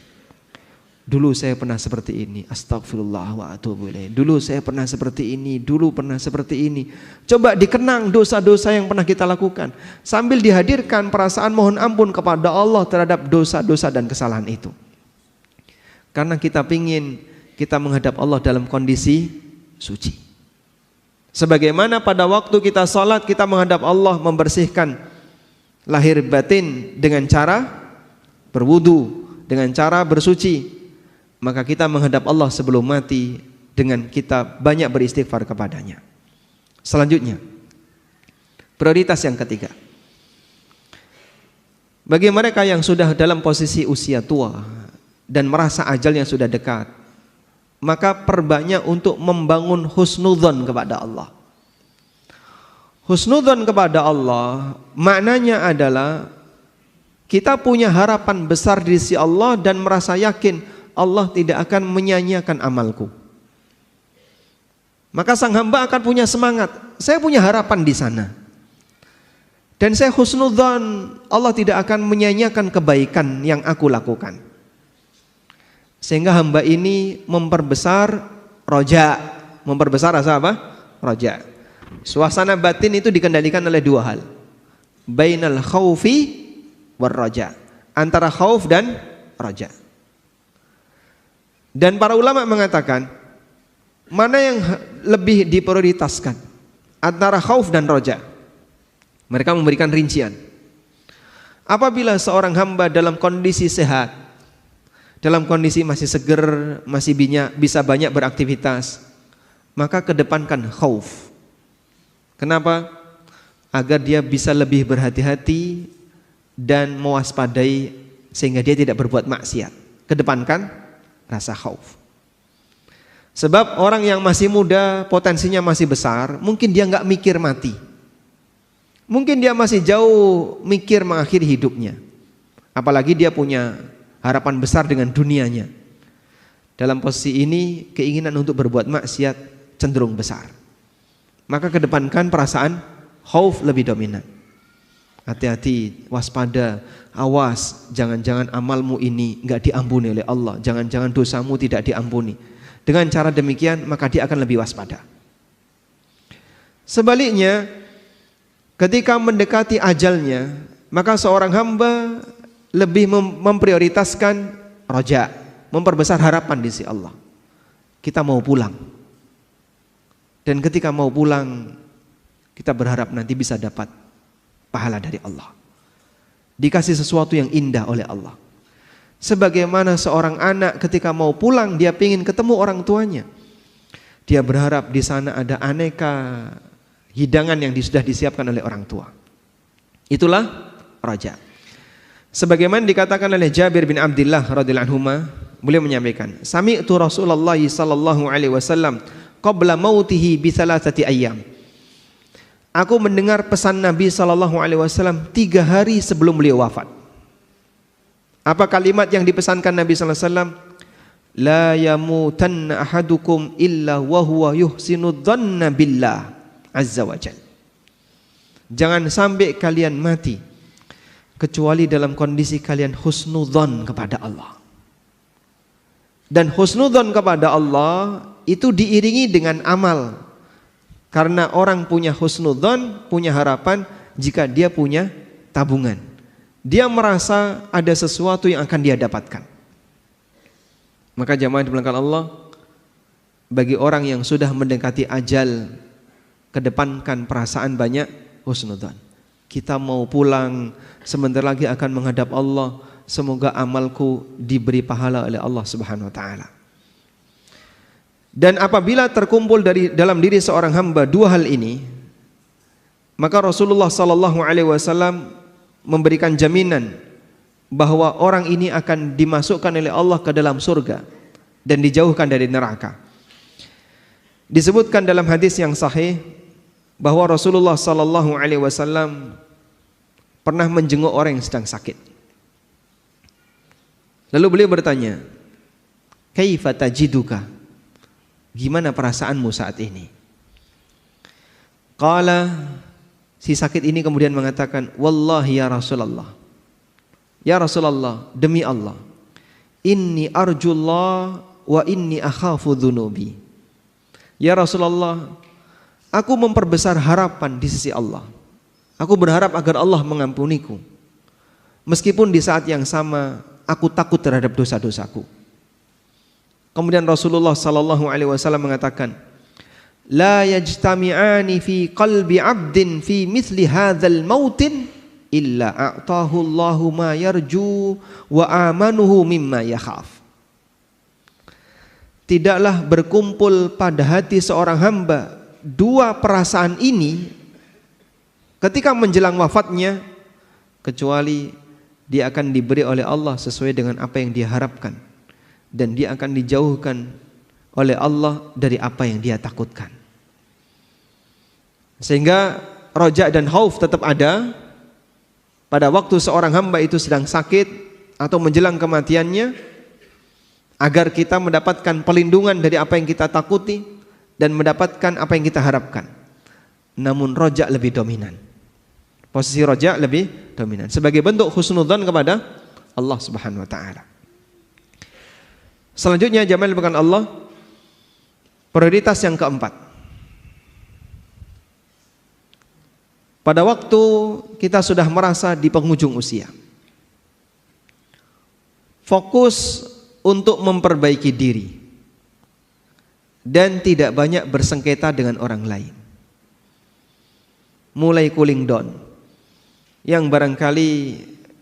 Dulu saya pernah seperti ini, astaghfirullah wa atubu ilaih. Dulu saya pernah seperti ini, dulu pernah seperti ini. Coba dikenang dosa-dosa yang pernah kita lakukan, sambil dihadirkan perasaan mohon ampun kepada Allah terhadap dosa-dosa dan kesalahan itu. Karena kita ingin kita menghadap Allah dalam kondisi suci. Sebagaimana pada waktu kita salat, kita menghadap Allah membersihkan lahir batin dengan cara berwudu, dengan cara bersuci. Maka kita menghadap Allah sebelum mati dengan kita banyak beristighfar kepadanya. Selanjutnya, prioritas yang ketiga. Bagi mereka yang sudah dalam posisi usia tua dan merasa ajalnya sudah dekat, maka perbanyak untuk membangun husnudzon kepada Allah. Husnudzon kepada Allah maknanya adalah kita punya harapan besar di sisi Allah dan merasa yakin Allah tidak akan menyia-nyiakan amalku. Maka sang hamba akan punya semangat, saya punya harapan di sana. Dan saya husnudzon Allah tidak akan menyia-nyiakan kebaikan yang aku lakukan. Sehingga hamba ini memperbesar roja. Memperbesar rasa apa? Roja. Suasana batin itu dikendalikan oleh dua hal. Bainal khaufi war roja. Antara khauf dan roja. Dan para ulama mengatakan, mana yang lebih diprioritaskan antara khauf dan roja? Mereka memberikan rincian. Apabila seorang hamba dalam kondisi sehat, dalam kondisi masih seger, masih bisa banyak beraktivitas, maka kedepankan khauf. Kenapa? Agar dia bisa lebih berhati-hati dan mewaspadai sehingga dia tidak berbuat maksiat. Kedepankan rasa khauf. Sebab orang yang masih muda, potensinya masih besar, mungkin dia nggak mikir mati. Mungkin dia masih jauh mikir mengakhiri hidupnya. Apalagi dia punya harapan besar dengan dunianya. Dalam posisi ini keinginan untuk berbuat maksiat cenderung besar. Maka kedepankan perasaan khauf lebih dominan. Hati-hati, waspada, awas, jangan-jangan amalmu ini enggak diampuni oleh Allah, jangan-jangan dosamu tidak diampuni. Dengan cara demikian maka dia akan lebih waspada. Sebaliknya, ketika mendekati ajalnya, maka seorang hamba lebih memprioritaskan roja, memperbesar harapan di sisi Allah. Kita mau pulang. Dan ketika mau pulang, kita berharap nanti bisa dapat pahala dari Allah. Dikasih sesuatu yang indah oleh Allah. Sebagaimana seorang anak ketika mau pulang, dia ingin ketemu orang tuanya. Dia berharap di sana ada aneka hidangan yang sudah disiapkan oleh orang tua. Itulah raja. Sebagaimana dikatakan oleh Jabir bin Abdullah radhiyallahu anhu, beliau menyampaikan, sami'tu Rasulullah sallallahu alaihi wasallam qabla mautihi bi thalathati ayyam. Aku mendengar pesan Nabi sallallahu alaihi wasallam 3 hari sebelum beliau wafat. Apa kalimat yang dipesankan Nabi sallallahu alaihi wasallam? La yamutanna ahadukum illa wa huwa yuhsinu dhanna billah azza wa jalla. Jangan sampai kalian mati kecuali dalam kondisi kalian husnudzon kepada Allah. Dan husnudzon kepada Allah itu diiringi dengan amal. Karena orang punya husnudzon, punya harapan jika dia punya tabungan. Dia merasa ada sesuatu yang akan dia dapatkan. Maka jamaah dimuliakan Allah, bagi orang yang sudah mendekati ajal, kedepankan perasaan banyak husnudzon. Kita mau pulang, sebentar lagi akan menghadap Allah. Semoga amalku diberi pahala oleh Allah Subhanahu wa taala. Dan apabila terkumpul dalam diri seorang hamba 2 hal ini, maka Rasulullah sallallahu alaihi wasallam memberikan jaminan bahwa orang ini akan dimasukkan oleh Allah ke dalam surga dan dijauhkan dari neraka. Disebutkan dalam hadis yang sahih bahwa Rasulullah sallallahu alaihi wasallam pernah menjenguk orang yang sedang sakit. Lalu beliau bertanya, "Kaifa tajiduka?" Gimana perasaanmu saat ini? Qala, si sakit ini kemudian mengatakan, "Wallahi ya Rasulullah. Ya Rasulullah, demi Allah, inni arjullah wa inni akhafu dzunubi." Ya Rasulullah, aku memperbesar harapan di sisi Allah. Aku berharap agar Allah mengampuniku. Meskipun di saat yang sama aku takut terhadap dosa-dosaku. Kemudian Rasulullah sallallahu alaihi wasallam mengatakan, "La yajtami'ani fi qalbi 'abdin fi mithli hadzal mautin illa a'tahu Allahu ma yarju wa amanuhu mimma yakhaf." Tidaklah berkumpul pada hati seorang hamba 2 perasaan ini ketika menjelang wafatnya, kecuali dia akan diberi oleh Allah sesuai dengan apa yang dia harapkan, dan dia akan dijauhkan oleh Allah dari apa yang dia takutkan. Sehingga roja dan khauf tetap ada pada waktu seorang hamba itu sedang sakit atau menjelang kematiannya, agar kita mendapatkan perlindungan dari apa yang kita takuti dan mendapatkan apa yang kita harapkan. Namun roja lebih dominan. Posisi roja lebih dominan sebagai bentuk husnudzon kepada Allah Subhanahu wa taala. Selanjutnya jamaah bukan Allah, prioritas yang keempat. Pada waktu kita sudah merasa di penghujung usia, fokus untuk memperbaiki diri dan tidak banyak bersengketa dengan orang lain. Mulai cooling down. Yang barangkali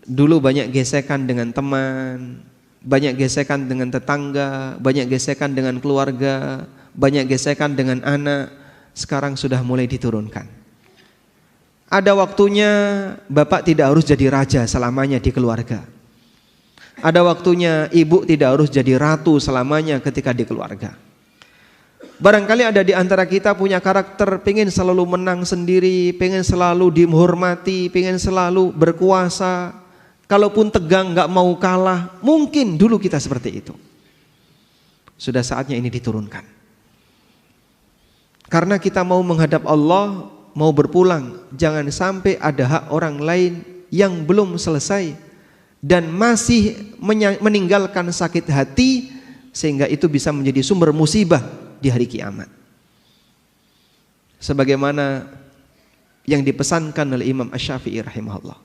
dulu banyak gesekan dengan teman, banyak gesekan dengan tetangga, banyak gesekan dengan keluarga, banyak gesekan dengan anak, sekarang sudah mulai diturunkan. Ada waktunya bapak tidak harus jadi raja selamanya di keluarga. Ada waktunya ibu tidak harus jadi ratu selamanya ketika di keluarga. Barangkali ada di antara kita punya karakter pengen selalu menang sendiri, pengen selalu dihormati, pengen selalu berkuasa. Kalaupun tegang gak mau kalah, mungkin dulu kita seperti itu. Sudah saatnya ini diturunkan. Karena kita mau menghadap Allah, mau berpulang, jangan sampai ada hak orang lain yang belum selesai dan masih meninggalkan sakit hati, sehingga itu bisa menjadi sumber musibah di hari kiamat. Sebagaimana yang dipesankan oleh Imam Asy-Syafi'i rahimahullah,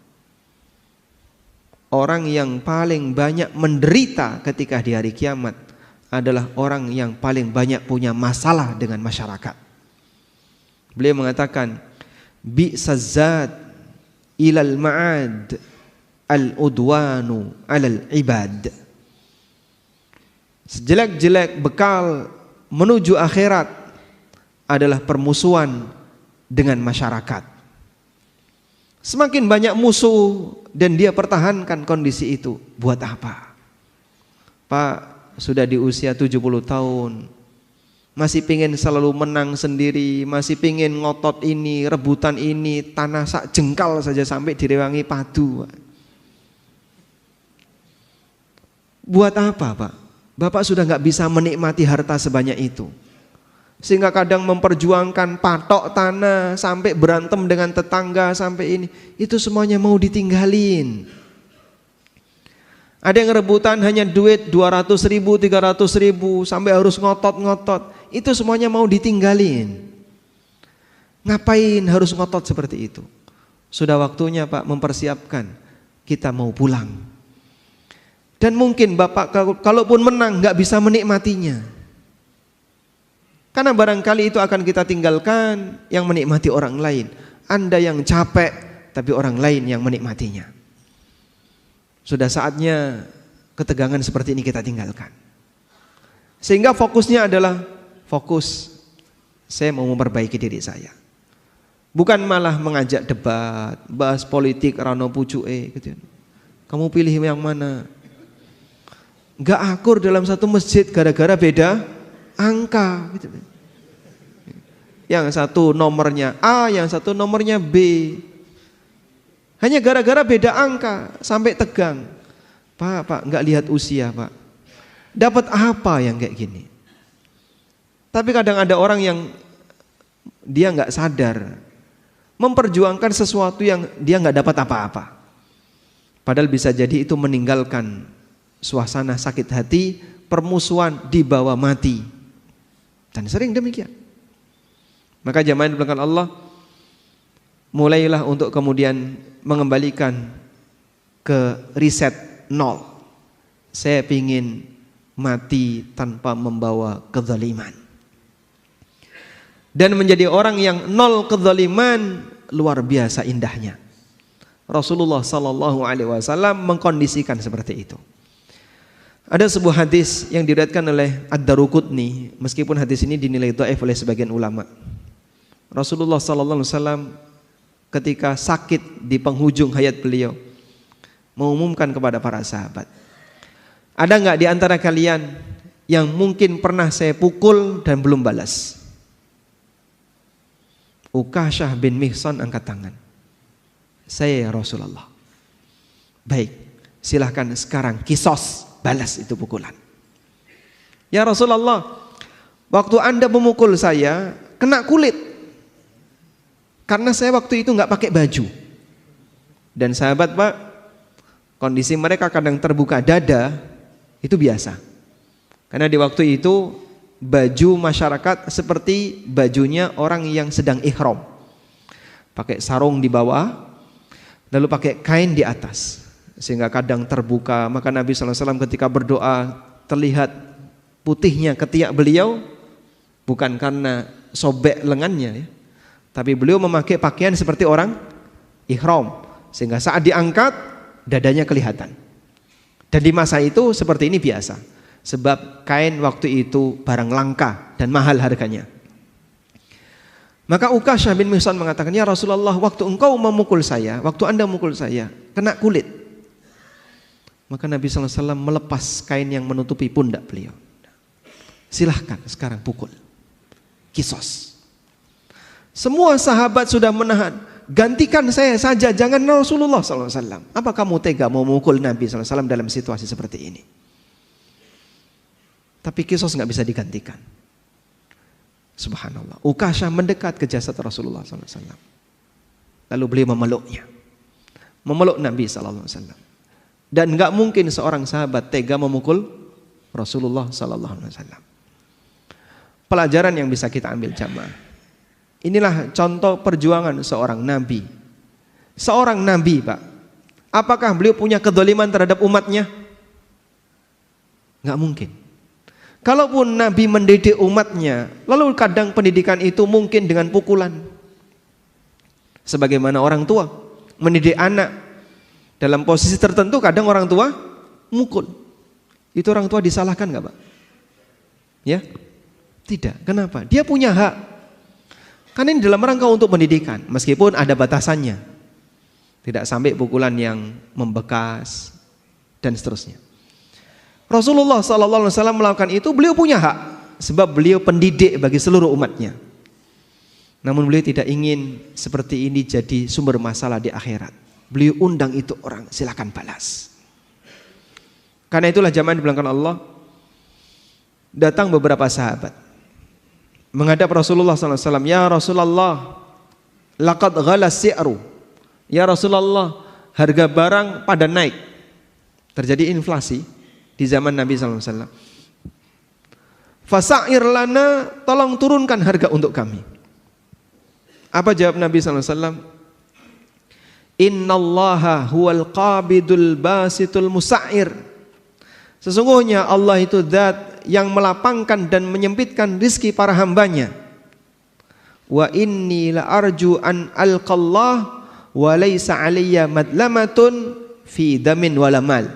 orang yang paling banyak menderita ketika di hari kiamat adalah orang yang paling banyak punya masalah dengan masyarakat. Beliau mengatakan, bi'sazad ilal ma'ad al-udwanu alal ibad. Sejelek-jelek bekal menuju akhirat adalah permusuhan dengan masyarakat. Semakin banyak musuh dan dia pertahankan kondisi itu, buat apa? Pak, sudah di usia 70 tahun, masih pingin selalu menang sendiri, masih pingin ngotot ini, rebutan ini, tanah sak jengkal saja sampai direwangi padu. Buat apa, Pak? Bapak sudah gak bisa menikmati harta sebanyak itu, sehingga kadang memperjuangkan patok tanah, sampai berantem dengan tetangga, sampai ini. Itu semuanya mau ditinggalin. Ada yang rebutan hanya duit 200 ribu, 300 ribu, sampai harus ngotot-ngotot. Itu semuanya mau ditinggalin. Ngapain harus ngotot seperti itu? Sudah waktunya, Pak, mempersiapkan. Kita mau pulang. Dan mungkin Bapak kalaupun menang gak bisa menikmatinya. Karena barangkali itu akan kita tinggalkan, yang menikmati orang lain. Anda yang capek, tapi orang lain yang menikmatinya. Sudah saatnya ketegangan seperti ini kita tinggalkan. Sehingga fokusnya adalah fokus, saya mau memperbaiki diri saya. Bukan malah mengajak debat, bahas politik, rano pucuke gitu. Kamu pilih yang mana? Gak akur dalam satu masjid gara-gara beda angka gitu. Yang satu nomornya A, yang satu nomornya B. Hanya gara-gara beda angka sampai tegang. Pak, gak lihat usia, Pak. Dapat apa yang kayak gini? Tapi kadang ada orang yang dia gak sadar, memperjuangkan sesuatu yang dia gak dapat apa-apa. Padahal bisa jadi itu meninggalkan suasana sakit hati, permusuhan dibawa mati. Dan sering demikian. Maka jamaah yang dimuliakan Allah, mulailah untuk kemudian mengembalikan ke riset nol. Saya ingin mati tanpa membawa kezaliman. Dan menjadi orang yang nol kezaliman, luar biasa indahnya. Rasulullah sallallahu alaihi wasallam mengkondisikan seperti itu. Ada sebuah hadis yang diriwayatkan oleh Ad-Daruqutni, meskipun hadis ini dinilai dhaif oleh sebagian ulama. Rasulullah sallallahu alaihi wasallam ketika sakit di penghujung hayat beliau mengumumkan kepada para sahabat, ada enggak di antara kalian yang mungkin pernah saya pukul dan belum balas? Ukasyah bin Mihsan angkat tangan. Saya ya Rasulullah. Baik, silahkan sekarang kisos, balas itu pukulan. Ya Rasulullah, waktu Anda memukul saya kena kulit, karena saya waktu itu nggak pakai baju. Dan sahabat, Pak, kondisi mereka kadang terbuka dada, itu biasa. Karena di waktu itu baju masyarakat seperti bajunya orang yang sedang ihram, pakai sarung di bawah, lalu pakai kain di atas, sehingga kadang terbuka. Maka Nabi SAW ketika berdoa terlihat putihnya ketiak beliau, bukan karena sobek lengannya ya, tapi beliau memakai pakaian seperti orang ihram, sehingga saat diangkat dadanya kelihatan. Dan di masa itu seperti ini biasa, sebab kain waktu itu barang langka dan mahal harganya. Maka Ukasyah bin Mihsan mengatakan, ya Rasulullah, waktu engkau memukul saya, waktu Anda memukul saya, kena kulit. Maka Nabi SAW melepas kain yang menutupi pundak beliau. Silahkan sekarang pukul, kisos. Semua sahabat sudah menahan, gantikan saya saja, jangan Rasulullah SAW. Apa kamu tega mau memukul Nabi SAW dalam situasi seperti ini? Tapi kisos gak bisa digantikan. Subhanallah. Ukasyah mendekat ke jasad Rasulullah SAW. Lalu beliau memeluknya, memeluk Nabi SAW. Dan gak mungkin seorang sahabat tega memukul Rasulullah SAW. Pelajaran yang bisa kita ambil jamaah, inilah contoh perjuangan seorang Nabi. Seorang Nabi, Pak, apakah beliau punya kedzaliman terhadap umatnya? Gak mungkin. Kalaupun Nabi mendidik umatnya, lalu kadang pendidikan itu mungkin dengan pukulan. Sebagaimana orang tua mendidik anak dalam posisi tertentu, kadang orang tua mukul. Itu orang tua disalahkan nggak, Pak? Ya? Tidak. Kenapa? Dia punya hak. Karena ini dalam rangka untuk pendidikan, meskipun ada batasannya. Tidak sampai pukulan yang membekas dan seterusnya. Rasulullah SAW melakukan itu, beliau punya hak, sebab beliau pendidik bagi seluruh umatnya. Namun beliau tidak ingin seperti ini jadi sumber masalah di akhirat. Beliau undang itu orang, silakan balas. Karena itulah jamaah dibilangkan Allah, datang beberapa sahabat menghadap Rasulullah SAW. Ya Rasulullah, laqad ghala si'ru. Ya Rasulullah, harga barang pada naik. Terjadi inflasi di zaman Nabi SAW. Fasa'ir lana, tolong turunkan harga untuk kami. Apa jawab Nabi SAW? Innallaha huwal qabidul basitul musa'ir. Sesungguhnya Allah itu zat yang melapangkan dan menyempitkan rizki para hambanya. Wa inni la arju an alqallah wa laysa alayya madlamatun fi damin wala mal.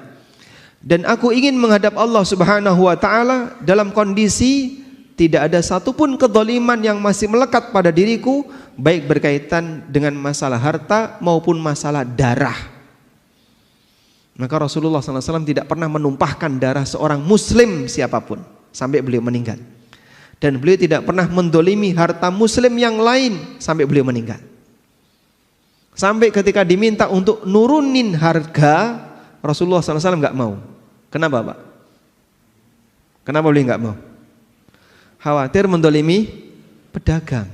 Dan aku ingin menghadap Allah Subhanahu wa ta'ala dalam kondisi tidak ada satupun kezaliman yang masih melekat pada diriku, baik berkaitan dengan masalah harta maupun masalah darah. Maka Rasulullah SAW tidak pernah menumpahkan darah seorang muslim siapapun sampai beliau meninggal. Dan beliau tidak pernah mendolimi harta muslim yang lain sampai beliau meninggal. Sampai ketika diminta untuk nurunin harga, Rasulullah SAW nggak mau. Kenapa, Pak? Kenapa beliau nggak mau? Khawatir mendolimi pedagang.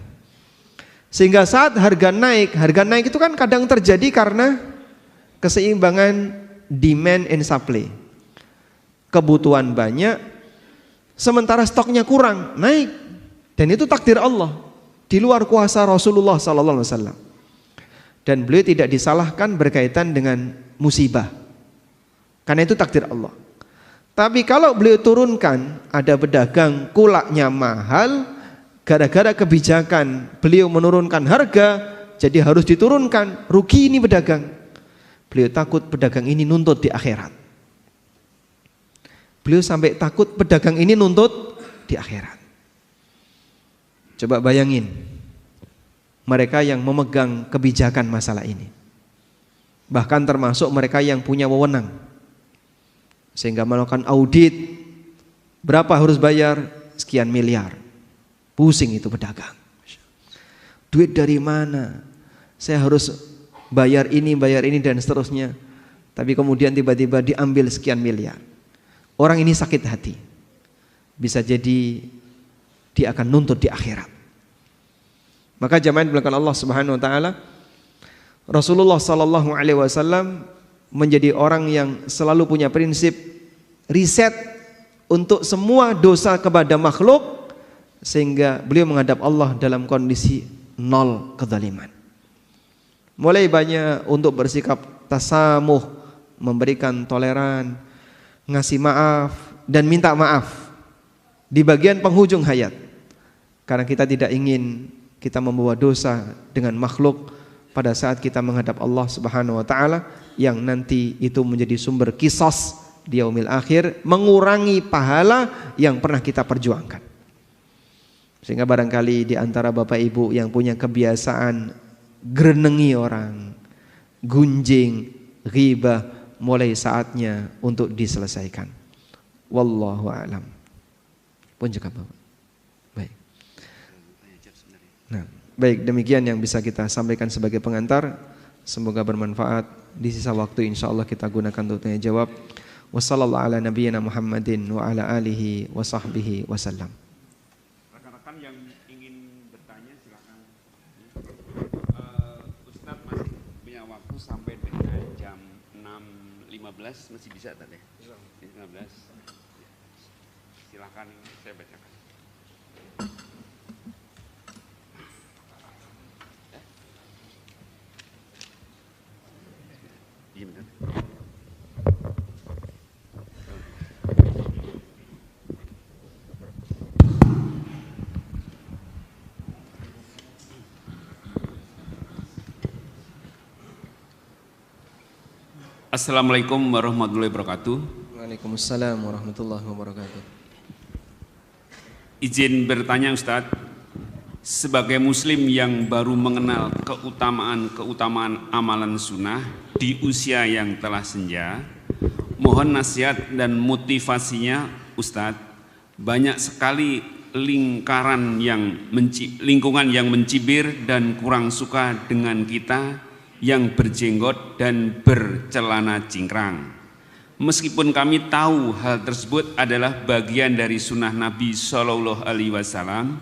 Sehingga saat harga naik itu kan kadang terjadi karena keseimbangan demand and supply. Kebutuhan banyak, sementara stoknya kurang, naik. Dan itu takdir Allah, di luar kuasa Rasulullah SAW. Dan beliau tidak disalahkan berkaitan dengan musibah, karena itu takdir Allah. Tapi kalau beliau turunkan, ada pedagang kulaknya mahal, gara-gara kebijakan beliau menurunkan harga, jadi harus diturunkan, rugi ini pedagang. Beliau takut pedagang ini nuntut di akhirat. Beliau sampai takut pedagang ini nuntut di akhirat. Coba bayangin mereka yang memegang kebijakan masalah ini, bahkan termasuk mereka yang punya wewenang, sehingga melakukan audit, berapa harus bayar, sekian miliar. Pusing itu pedagang, duit dari mana, saya harus bayar ini dan seterusnya. Tapi kemudian tiba-tiba diambil sekian miliar. Orang ini sakit hati, bisa jadi dia akan nuntut di akhirat. Maka jamaah dibilangkan Allah Subhanahu wa taala, Rasulullah sallallahu alaihi wasallam menjadi orang yang selalu punya prinsip riset untuk semua dosa kepada makhluk, sehingga beliau menghadap Allah dalam kondisi nol kezaliman. Mulai banyak untuk bersikap tasamuh, memberikan toleran, ngasih maaf dan minta maaf di bagian penghujung hayat. Karena kita tidak ingin kita membawa dosa dengan makhluk pada saat kita menghadap Allah Subhanahu wa taala, yang nanti itu menjadi sumber qisas di yaumil akhir, mengurangi pahala yang pernah kita perjuangkan. Sehingga barangkali di antara Bapak Ibu yang punya kebiasaan gerenengi orang, gunjing, ghibah, mulai saatnya untuk diselesaikan. Wallahu a'lam. Pun juga Bapak. Baik. Nah, baik, demikian yang bisa kita sampaikan sebagai pengantar. Semoga bermanfaat. Di sisa waktu insyaallah kita gunakan untuk tanya jawab. Wassallallahu ala nabiyyina Muhammadin wa ala alihi wa sahbihi wasallam. Rekan-rekan yang ingin bertanya silakan. Ustadz masih punya waktu sampai dengan jam 6.15, masih bisa tadi? 15. Silakan, saya bacakan. Assalamualaikum warahmatullahi wabarakatuh. Waalaikumsalam warahmatullahi wabarakatuh. Izin bertanya Ustadz, sebagai muslim yang baru mengenal keutamaan amalan sunnah di usia yang telah senja, mohon nasihat dan motivasinya Ustadz. Banyak sekali lingkungan yang mencibir dan kurang suka dengan kita yang berjenggot dan bercelana cingkrang. Meskipun kami tahu hal tersebut adalah bagian dari sunnah Nabi Shallallahu Alaihi Wasallam,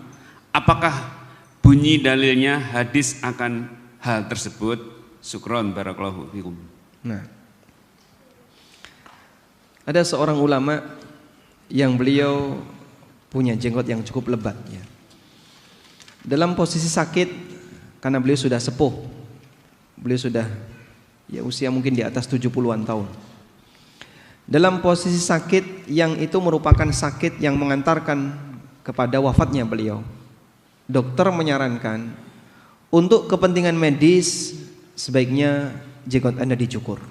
apakah bunyi dalilnya hadis akan hal tersebut? Syukron barakallahu fikum. Nah, ada seorang ulama yang beliau punya jenggot yang cukup lebat ya. Dalam posisi sakit karena beliau sudah sepuh, beliau sudah ya usia mungkin di atas 70-an tahun. Dalam posisi sakit yang itu merupakan sakit yang mengantarkan kepada wafatnya beliau, dokter menyarankan untuk kepentingan medis sebaiknya jenggot Anda dicukur.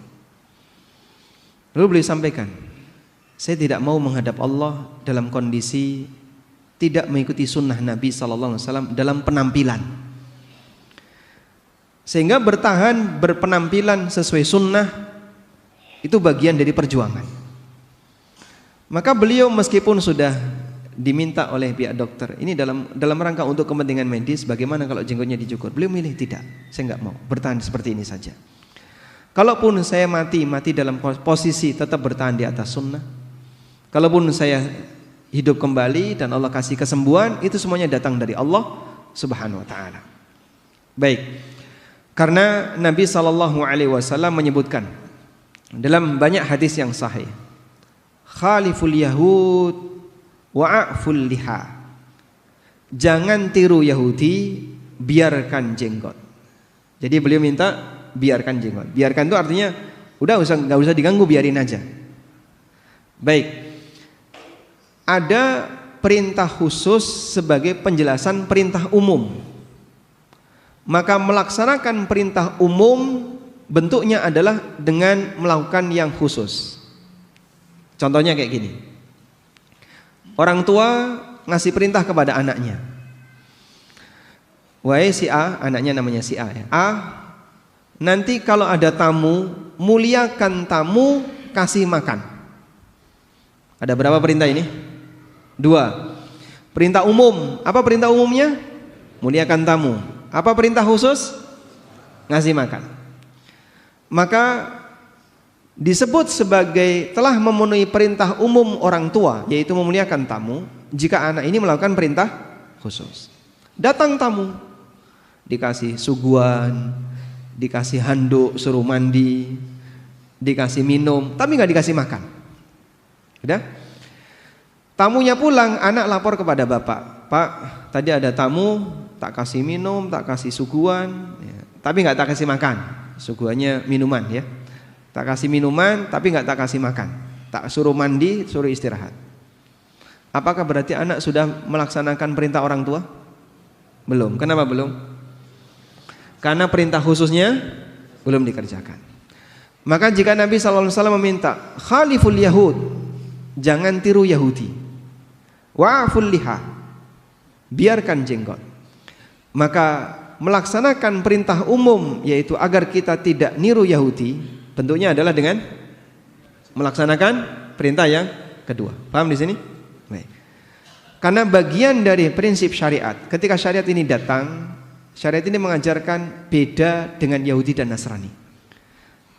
Lalu beliau sampaikan, saya tidak mau menghadap Allah dalam kondisi tidak mengikuti sunnah Nabi SAW dalam penampilan, sehingga bertahan berpenampilan sesuai sunnah itu bagian dari perjuangan. Maka beliau meskipun sudah diminta oleh pihak dokter, ini dalam rangka untuk kepentingan medis, bagaimana kalau jenggotnya dicukur? Beliau milih tidak, saya nggak mau, bertahan seperti ini saja. Kalaupun saya mati dalam posisi tetap bertahan di atas sunnah. Kalaupun saya hidup kembali dan Allah kasih kesembuhan, itu semuanya datang dari Allah Subhanahu wa taala. Baik. Karena Nabi SAW menyebutkan dalam banyak hadis yang sahih, khaliful yahud wa'aful liha. Jangan tiru Yahudi, biarkan jenggot. Jadi beliau minta biarkan jenggot. Biarkan itu artinya udah nggak usah diganggu, biarin aja. Baik. Ada perintah khusus sebagai penjelasan perintah umum. Maka melaksanakan perintah umum bentuknya adalah dengan melakukan yang khusus. Contohnya kayak gini. Orang tua ngasih perintah kepada anaknya. Wahai si A, anaknya namanya si A ya. A, nanti kalau ada tamu, muliakan tamu, kasih makan. Ada berapa perintah ini? 2. Perintah umum. Apa perintah umumnya? Muliakan tamu. Apa perintah khusus? Ngasih makan. Maka disebut sebagai telah memenuhi perintah umum orang tua, yaitu memuliakan tamu, jika anak ini melakukan perintah khusus. Datang tamu, dikasih suguhan, dikasih handuk suruh mandi, dikasih minum, tapi nggak dikasih makan. Udah? Tamunya pulang, anak lapor kepada bapak, Pak, tadi ada tamu, tak kasih minum, tak kasih suguhan, ya, tapi nggak tak kasih makan. Suguhannya minuman ya. Tak kasih minuman tapi nggak tak kasih makan. Tak suruh mandi, suruh istirahat. Apakah berarti anak sudah melaksanakan perintah orang tua? Belum. Kenapa belum? Karena perintah khususnya belum dikerjakan. Maka jika Nabi SAW meminta khaliful yahud, jangan tiru Yahudi, wa'aful liha, biarkan jenggot, maka melaksanakan perintah umum yaitu agar kita tidak niru Yahudi, bentuknya adalah dengan melaksanakan perintah yang kedua. Paham di sini? Baik. Karena bagian dari prinsip syariat, ketika syariat ini datang, syariat ini mengajarkan beda dengan Yahudi dan Nasrani.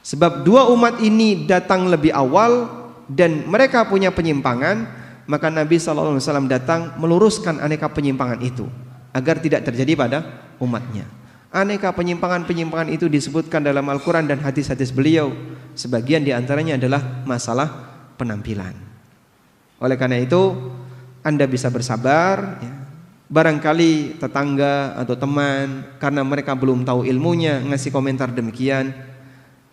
Sebab dua umat ini datang lebih awal dan mereka punya penyimpangan, maka Nabi SAW datang meluruskan aneka penyimpangan itu agar tidak terjadi pada umatnya. Aneka penyimpangan-penyimpangan itu disebutkan dalam Al-Quran dan hadis-hadis beliau. Sebagian diantaranya adalah masalah penampilan. Oleh karena itu Anda bisa bersabar ya. Barangkali tetangga atau teman karena mereka belum tahu ilmunya ngasih komentar demikian,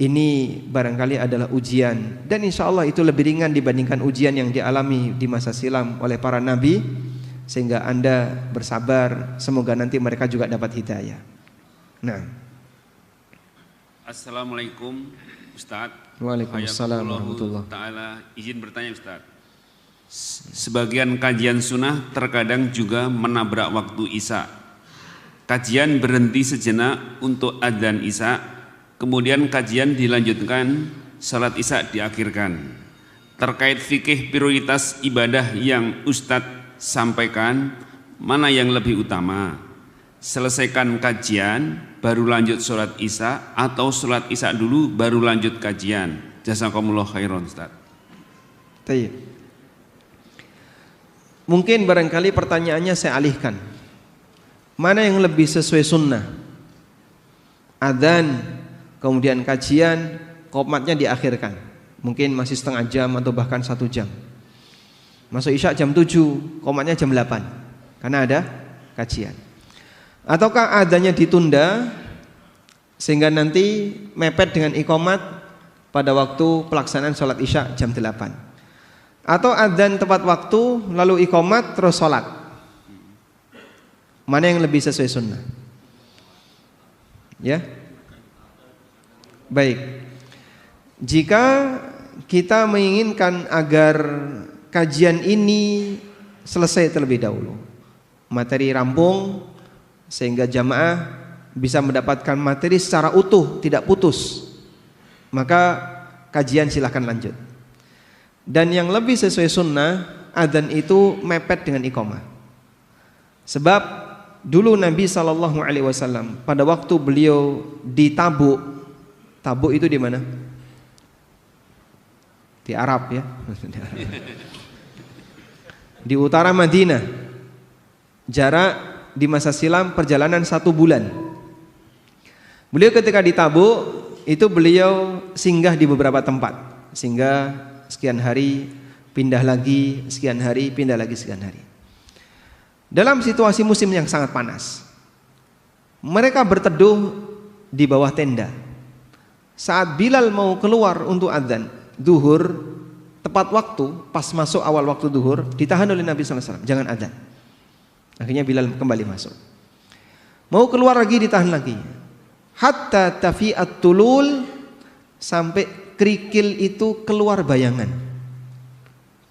ini barangkali adalah ujian, dan insya Allah itu lebih ringan dibandingkan ujian yang dialami di masa silam oleh para nabi. Sehingga Anda bersabar, semoga nanti mereka juga dapat hidayah. Nah, Assalamualaikum Ustaz. Waalaikumsalam warahmatullahi taala. Izin bertanya Ustaz. Sebagian kajian sunnah terkadang juga menabrak waktu Isya. Kajian berhenti sejenak untuk adzan Isya, kemudian kajian dilanjutkan, salat Isya diakhirkan. Terkait fikih prioritas ibadah yang Ustadz sampaikan, mana yang lebih utama? Selesaikan kajian baru lanjut sholat Isya atau sholat Isya dulu baru lanjut kajian? Jazakumullah khairan Ustaz. Baik. Mungkin barangkali pertanyaannya saya alihkan. Mana yang lebih sesuai sunnah? Adzan, kemudian kajian, qomatnya diakhirkan. Mungkin masih setengah jam atau bahkan 1 jam. Masuk Isya jam 7, qomatnya jam 8. Karena ada kajian. Ataukah adzannya ditunda sehingga nanti mepet dengan iqamat pada waktu pelaksanaan sholat Isya jam 8. Atau adzan tepat waktu lalu iqamat terus sholat. Mana yang lebih sesuai sunnah? Ya. Baik. Jika kita menginginkan agar kajian ini selesai terlebih dahulu, materi rampung sehingga jamaah bisa mendapatkan materi secara utuh, tidak putus, maka kajian silahkan lanjut. Dan yang lebih sesuai sunnah, adzan itu mepet dengan iqamah. Sebab dulu Nabi SAW pada waktu beliau di Tabuk, Tabuk itu di mana? Di Arab ya. Di utara Madinah. Jarak di masa silam perjalanan 1 bulan. Beliau ketika di Tabuk itu beliau singgah di beberapa tempat. Singgah sekian hari, pindah lagi, sekian hari, pindah lagi, sekian hari. Dalam situasi musim yang sangat panas, mereka berteduh di bawah tenda. Saat Bilal mau keluar untuk adzan duhur, tepat waktu, pas masuk awal waktu duhur, ditahan oleh Nabi SAW, jangan adzan. Akhirnya Bilal kembali masuk. Mau keluar lagi, ditahan lagi. Hatta tafi'at tulul, sampai kerikil itu keluar bayangan.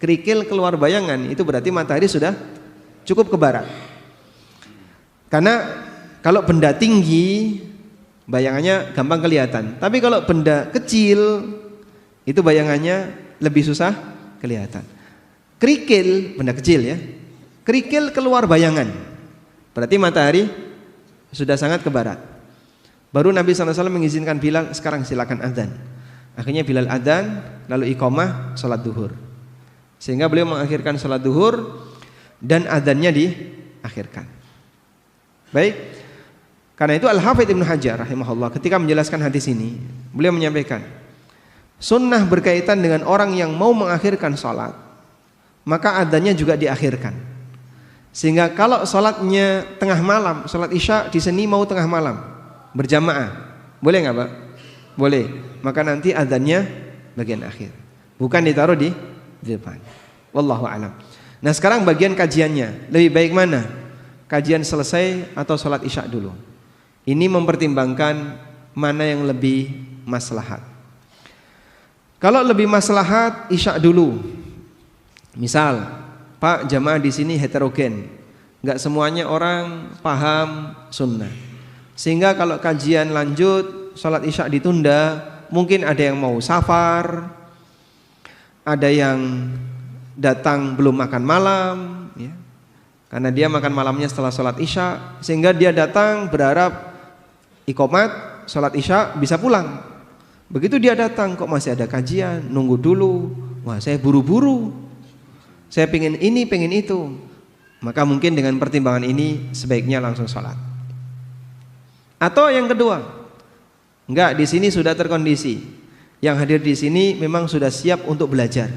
Kerikil keluar bayangan itu berarti matahari sudah cukup ke barat. Karena kalau benda tinggi bayangannya gampang kelihatan, tapi kalau benda kecil itu bayangannya lebih susah kelihatan. Kerikil, benda kecil ya, kerikil keluar bayangan, berarti matahari sudah sangat ke barat. Baru Nabi SAW mengizinkan Bilal, sekarang silakan adzan. Akhirnya Bilal adzan, lalu iqamah salat duhur. Sehingga beliau mengakhirkan salat duhur dan adzannya diakhirkan. Baik. Karena itu Al-Hafidz Ibnu Hajar rahimahullah ketika menjelaskan hadis ini, beliau menyampaikan, sunnah berkaitan dengan orang yang mau mengakhirkan salat, maka adzannya juga diakhirkan. Sehingga kalau salatnya tengah malam, salat Isya di sini mau tengah malam, berjamaah, boleh nggak Pak? Boleh. Maka nanti adzannya bagian akhir, bukan ditaruh di depan. Wallahu a'lam. Nah sekarang bagian kajiannya, lebih baik mana? Kajian selesai atau sholat Isya dulu? Ini mempertimbangkan mana yang lebih maslahat. Kalau lebih maslahat, Isya dulu. Misal, Pak, jamaah di sini heterogen, nggak semuanya orang paham sunnah. Sehingga kalau kajian lanjut, sholat Isya ditunda. Mungkin ada yang mau safar, ada yang datang belum makan malam ya. Karena dia makan malamnya setelah sholat Isya, sehingga dia datang berharap iqamat sholat Isya bisa pulang. Begitu dia datang kok masih ada kajian, nunggu dulu. Wah saya buru-buru, saya pengen ini pengen itu. Maka mungkin dengan pertimbangan ini sebaiknya langsung sholat. Atau yang kedua, enggak, di sini sudah terkondisi. Yang hadir di sini memang sudah siap untuk belajar.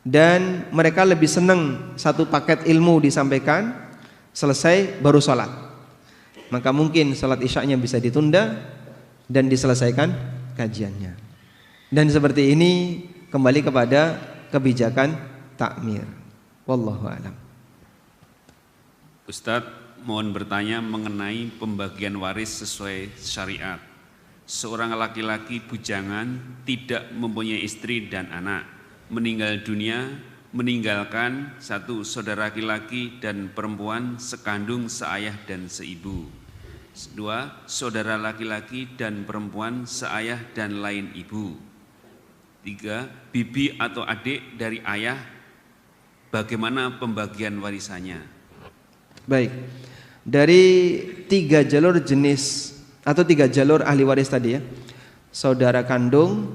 Dan mereka lebih senang satu paket ilmu disampaikan, selesai baru sholat. Maka mungkin sholat Isya-nya bisa ditunda dan diselesaikan kajiannya. Dan seperti ini kembali kepada kebijakan takmir. Wallahu a'lam. Ustadz, mohon bertanya mengenai pembagian waris sesuai syariat. seorang laki-laki bujangan tidak mempunyai istri dan anak, meninggal dunia meninggalkan satu saudara laki-laki dan perempuan sekandung, seayah dan seibu. Dua, saudara laki-laki dan perempuan seayah dan lain ibu. Tiga, bibi atau adik dari ayah, bagaimana pembagian warisannya? Baik, dari 3 jalur jenis atau 3 jalur ahli waris tadi ya, saudara kandung,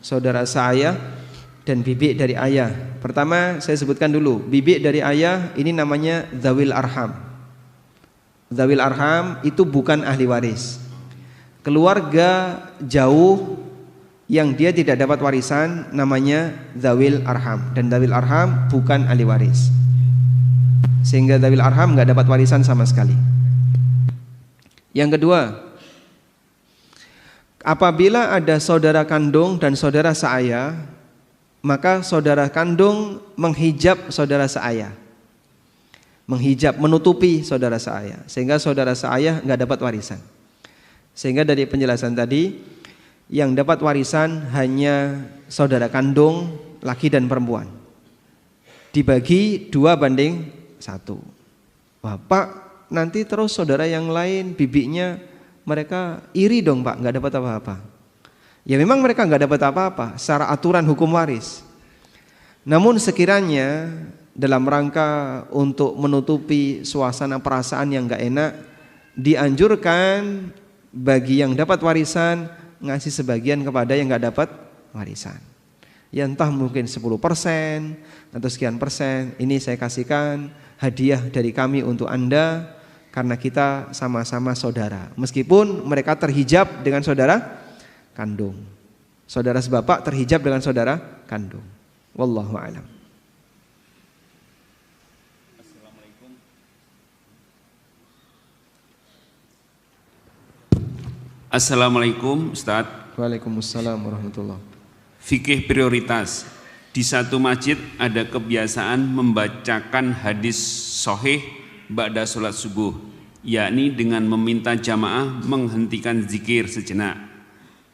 saudara seayah, dan bibi dari ayah. Pertama saya sebutkan dulu, bibi dari ayah ini namanya dzawil arham. Dzawil arham itu bukan ahli waris, keluarga jauh yang dia tidak dapat warisan namanya dzawil arham, dan dzawil arham bukan ahli waris, sehingga dzawil arham nggak dapat warisan sama sekali. Yang kedua, apabila ada saudara kandung dan saudara seayah, maka saudara kandung menghijab saudara seayah, menghijab, menutupi saudara seayah, sehingga saudara seayah nggak dapat warisan. Sehingga dari penjelasan tadi, yang dapat warisan hanya saudara kandung laki dan perempuan, dibagi 2:1. Bapak nanti terus saudara yang lain, bibinya, mereka iri dong Pak, nggak dapat apa-apa. Ya memang mereka nggak dapat apa-apa secara aturan hukum waris. Namun sekiranya dalam rangka untuk menutupi suasana perasaan yang nggak enak, dianjurkan bagi yang dapat warisan ngasih sebagian kepada yang nggak dapat warisan. Ya entah mungkin 10% atau sekian persen, ini saya kasihkan hadiah dari kami untuk Anda karena kita sama-sama saudara. Meskipun mereka terhijab dengan saudara kandung, saudara sebapak terhijab dengan saudara kandung. Wallahu a'lam. Assalamualaikum Ustaz. Waalaikumsalam warahmatullahi. Fikih prioritas. Di satu masjid ada kebiasaan membacakan hadis sahih ba'da sholat subuh, yakni dengan meminta jamaah menghentikan zikir sejenak.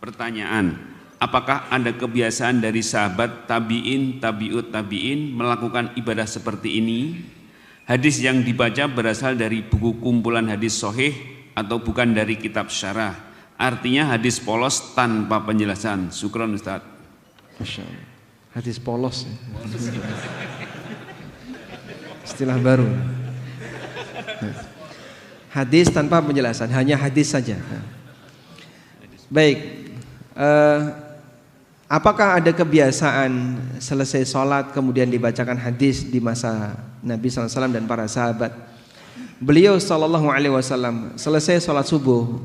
Pertanyaan, apakah ada kebiasaan dari sahabat tabi'in, tabi'ut tabi'in melakukan ibadah seperti ini? Hadis yang dibaca berasal dari buku kumpulan hadis sahih atau bukan dari kitab syarah? Artinya hadis polos tanpa penjelasan. Syukron Ustaz. Masya Allah. Hadis polos ya. Istilah baru. Hadis tanpa penjelasan, hanya hadis saja. Baik, apakah ada kebiasaan selesai sholat kemudian dibacakan hadis di masa Nabi SAW dan para sahabat? Beliau SAW selesai sholat subuh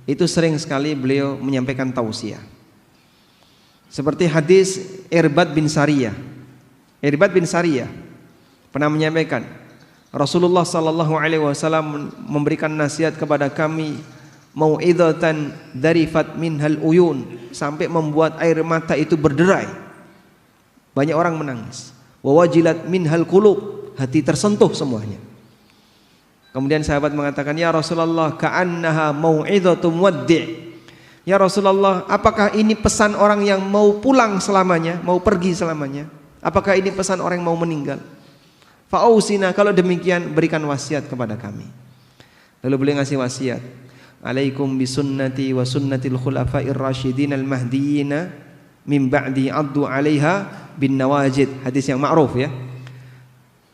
itu sering sekali beliau menyampaikan tausiah. Seperti hadis Irbad bin Sariyah. Irbad bin Sariyah pernah menyampaikan, Rasulullah SAW memberikan nasihat kepada kami, mau'idhatan darifat minhal uyun, sampai membuat air mata itu berderai. Banyak orang menangis. Wa wajilat minhal qulub, hati tersentuh semuanya. Kemudian sahabat mengatakan, ya Rasulullah, ka'annaha mau'idhatum waddi'. Ya Rasulullah, apakah ini pesan orang yang mau pulang selamanya, mau pergi selamanya? Apakah ini pesan orang yang mau meninggal? Fa'ausina, kalau demikian berikan wasiat kepada kami. Lalu beliau ngasih wasiat, alaikum bisunnati wa sunnatil khulafa'ir rasyidin al-mahdiyina min ba'di addu 'alaiha bin nawajid. Hadis yang ma'ruf ya.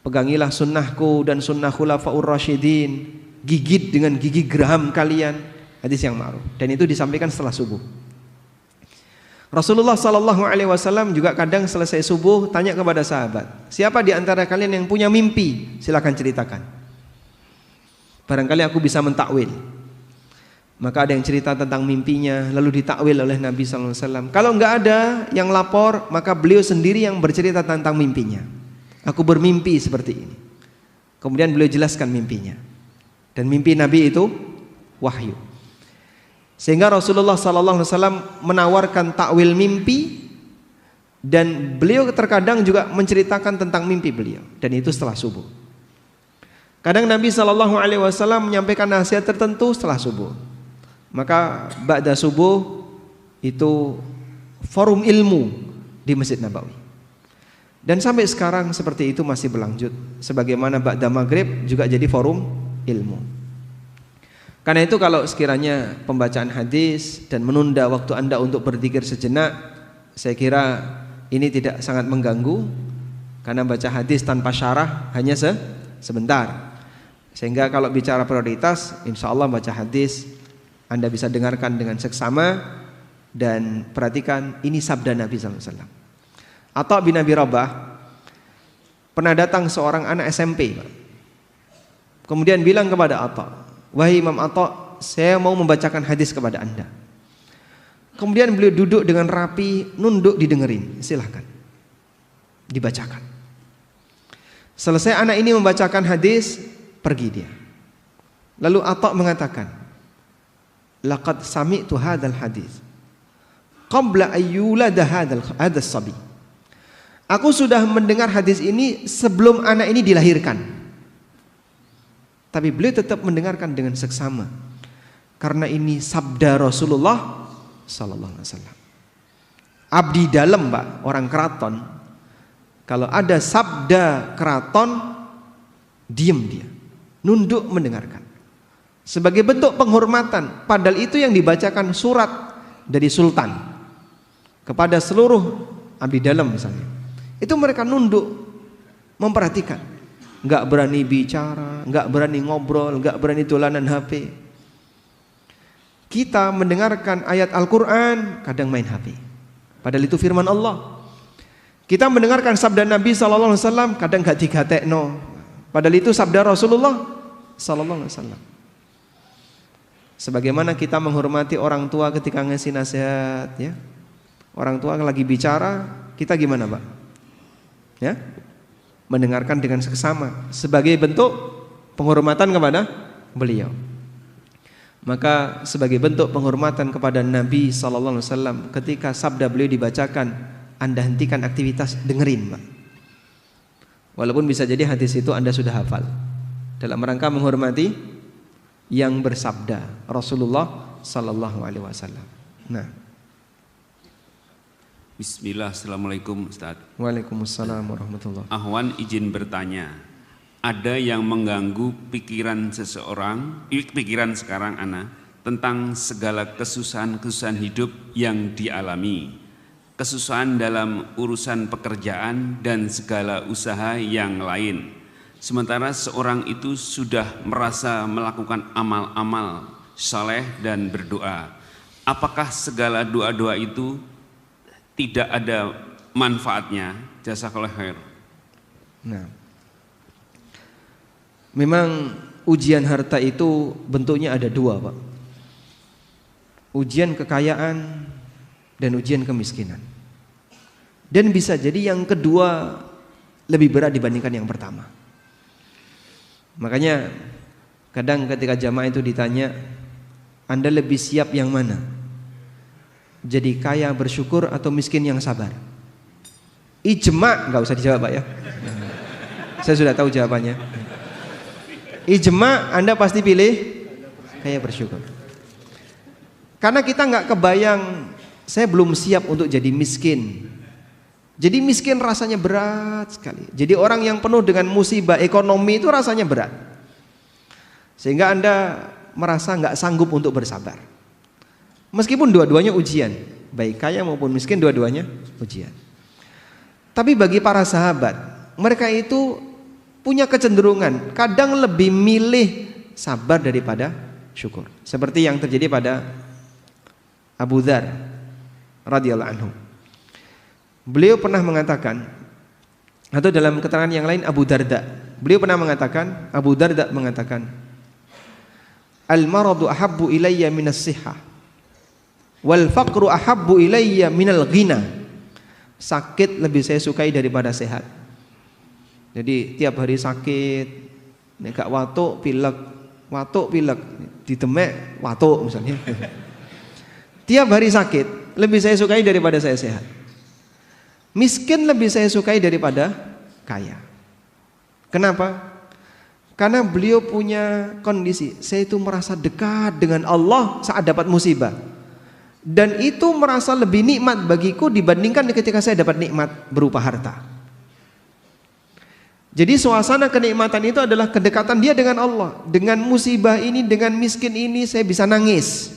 Pegangilah sunnahku dan sunnah khulafa'ur rasyidin, gigit dengan gigi geraham kalian. Hadis yang ma'ruf, dan itu disampaikan setelah subuh. Rasulullah SAW juga kadang selesai subuh tanya kepada sahabat, siapa di antara kalian yang punya mimpi? Silakan ceritakan. Barangkali aku bisa mentakwil. Maka ada yang cerita tentang mimpinya, lalu ditakwil oleh Nabi SAW. Kalau enggak ada yang lapor, maka beliau sendiri yang bercerita tentang mimpinya. Aku bermimpi seperti ini. Kemudian beliau jelaskan mimpinya. Dan mimpi Nabi itu wahyu. Sehingga Rasulullah SAW menawarkan takwil mimpi, dan beliau terkadang juga menceritakan tentang mimpi beliau, dan itu setelah subuh. Kadang Nabi SAW menyampaikan nasihat tertentu setelah subuh. Maka ba'da subuh itu forum ilmu di Masjid Nabawi. Dan sampai sekarang seperti itu masih berlanjut. Sebagaimana ba'da maghrib juga jadi forum ilmu. Karena itu kalau sekiranya pembacaan hadis dan menunda waktu Anda untuk berzikir sejenak, saya kira ini tidak sangat mengganggu. Karena baca hadis tanpa syarah hanya sebentar. Sehingga kalau bicara prioritas, insya Allah baca hadis Anda bisa dengarkan dengan seksama. Dan perhatikan, ini sabda Nabi SAW. Atha bin Abi Rabah pernah datang seorang anak SMP, kemudian bilang kepada Atha, wahai Imam Atha, saya mau membacakan hadis kepada Anda. Kemudian beliau duduk dengan rapi, nunduk, didengerin, silahkan dibacakan. Selesai anak ini membacakan hadis, pergi dia. Lalu Atha mengatakan, laqad sami'tu hadzal hadis qabla ayyulada hadzal sabi. Aku sudah mendengar hadis ini sebelum anak ini dilahirkan. Tapi beliau tetap mendengarkan dengan seksama. Karena ini sabda Rasulullah sallallahu alaihi wasallam. Abdi dalam, Pak, orang keraton. Kalau ada sabda keraton, diam dia, nunduk mendengarkan. Sebagai bentuk penghormatan, padahal itu yang dibacakan surat dari sultan kepada seluruh abdi dalam misalnya, itu mereka nunduk memperhatikan, nggak berani bicara, nggak berani ngobrol, nggak berani dolanan HP. Kita mendengarkan ayat Al-Quran kadang main HP, padahal itu firman Allah. Kita mendengarkan sabda Nabi SAW kadang gak digatekno, padahal itu sabda Rasulullah SAW. Sebagaimana kita menghormati orang tua ketika ngasih nasihat, ya. Orang tua lagi bicara, kita gimana, Pak? Ya, mendengarkan dengan seksama sebagai bentuk penghormatan kepada beliau. Maka sebagai bentuk penghormatan kepada Nabi SAW, ketika sabda beliau dibacakan, Anda hentikan aktivitas, dengerin, Pak. Walaupun bisa jadi hadis itu Anda sudah hafal, dalam rangka menghormati yang bersabda Rasulullah sallallahu alaihi wasallam. Nah, Bismillah, Assalamualaikum Ustaz. Waalaikumsalam warahmatullahi. Ahwan izin bertanya, ada yang mengganggu pikiran seseorang, pikiran sekarang ana, tentang segala kesusahan-kesusahan hidup yang dialami, kesusahan dalam urusan pekerjaan dan segala usaha yang lain. Sementara seorang itu sudah merasa melakukan amal-amal saleh dan berdoa. Apakah segala doa-doa itu tidak ada manfaatnya? Jazakallahu khair. Nah, memang ujian harta itu bentuknya ada dua, Pak. Ujian kekayaan dan ujian kemiskinan. Dan bisa jadi yang kedua lebih berat dibandingkan yang pertama. Makanya kadang ketika jamaah itu ditanya, Anda lebih siap yang mana? Jadi kaya bersyukur atau miskin yang sabar? Ijma, nggak usah dijawab, Pak, ya. Saya sudah tahu jawabannya. Ijma, Anda pasti pilih kaya bersyukur. Karena kita nggak kebayang, saya belum siap untuk jadi miskin. Jadi miskin rasanya berat sekali. Jadi orang yang penuh dengan musibah ekonomi itu rasanya berat. Sehingga Anda merasa nggak sanggup untuk bersabar. Meskipun dua-duanya ujian, baik kaya maupun miskin dua-duanya ujian. Tapi bagi para sahabat, mereka itu punya kecenderungan kadang lebih milih sabar daripada syukur. Seperti yang terjadi pada Abu Dzar radhiyallahu anhu. Beliau pernah mengatakan, atau dalam keterangan yang lain Abu Darda, beliau pernah mengatakan, Abu Darda mengatakan, al-maradu ahabbu ilayya minas sihah wal faqru ahabbu ilayya minal ghina. Sakit lebih saya sukai daripada sehat. Jadi tiap hari sakit, nek gak watuk pilek, ditemek watuk misalnya. Tiap hari sakit lebih saya sukai daripada saya sehat. Miskin lebih saya sukai daripada kaya. Kenapa? Karena beliau punya kondisi, saya itu merasa dekat dengan Allah saat dapat musibah. Dan itu merasa lebih nikmat bagiku dibandingkan ketika saya dapat nikmat berupa harta. Jadi suasana kenikmatan itu adalah kedekatan dia dengan Allah. Dengan musibah ini, dengan miskin ini saya bisa nangis.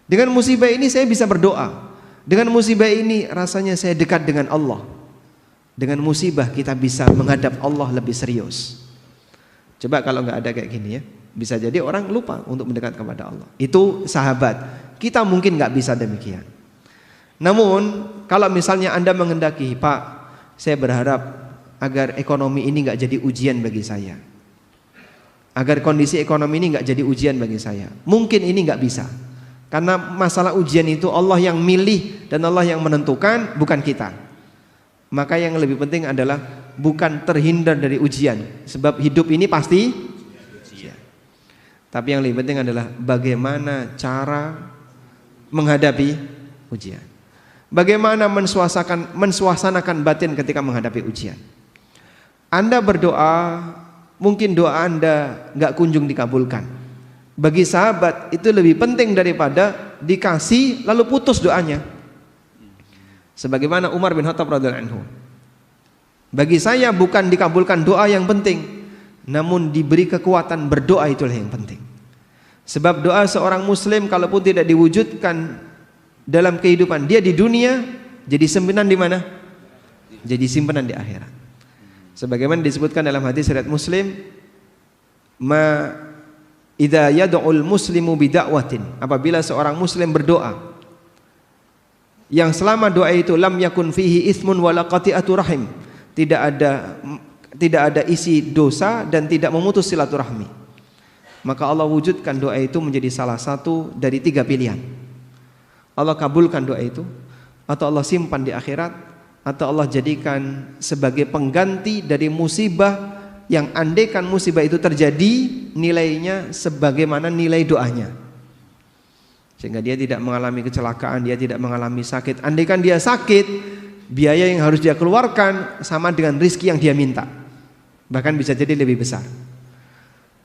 Dengan musibah ini saya bisa berdoa. Dengan musibah ini rasanya saya dekat dengan Allah. Dengan musibah kita bisa menghadap Allah lebih serius. Coba kalau nggak ada kayak gini ya, bisa jadi orang lupa untuk mendekat kepada Allah. Itu sahabat. Kita mungkin nggak bisa demikian. Namun kalau misalnya Anda menghendaki, Pak, saya berharap agar ekonomi ini nggak jadi ujian bagi saya, agar kondisi ekonomi ini nggak jadi ujian bagi saya. Mungkin ini nggak bisa, karena masalah ujian itu Allah yang milih dan Allah yang menentukan, bukan kita. Maka yang lebih penting adalah bukan terhindar dari ujian, sebab hidup ini pasti ujian. Tapi yang lebih penting adalah bagaimana cara menghadapi ujian, bagaimana mensuasanakan batin ketika menghadapi ujian. Anda berdoa, mungkin doa Anda nggak kunjung dikabulkan. Bagi sahabat itu lebih penting daripada dikasih lalu putus doanya. Sebagaimana Umar bin Khattab radhiyallahu anhu. Bagi saya bukan dikabulkan doa yang penting, namun diberi kekuatan berdoa itulah yang penting. Sebab doa seorang muslim kalaupun tidak diwujudkan dalam kehidupan dia di dunia, jadi simpenan di mana? Jadi simpenan di akhirat. Sebagaimana disebutkan dalam hadis riwayat Muslim, ma idza yad'ul muslimu bida'watin, apabila seorang muslim berdoa yang selama doa itu lam yakun fihi itsmun wala qati'atu rahim, tidak ada isi dosa dan tidak memutus silaturahmi, maka Allah wujudkan doa itu menjadi salah satu dari 3 pilihan. Allah kabulkan doa itu, atau Allah simpan di akhirat, atau Allah jadikan sebagai pengganti dari musibah yang andaikan musibah itu terjadi nilainya sebagaimana nilai doanya, sehingga dia tidak mengalami kecelakaan, dia tidak mengalami sakit. Andaikan dia sakit, biaya yang harus dia keluarkan sama dengan rezeki yang dia minta, bahkan bisa jadi lebih besar.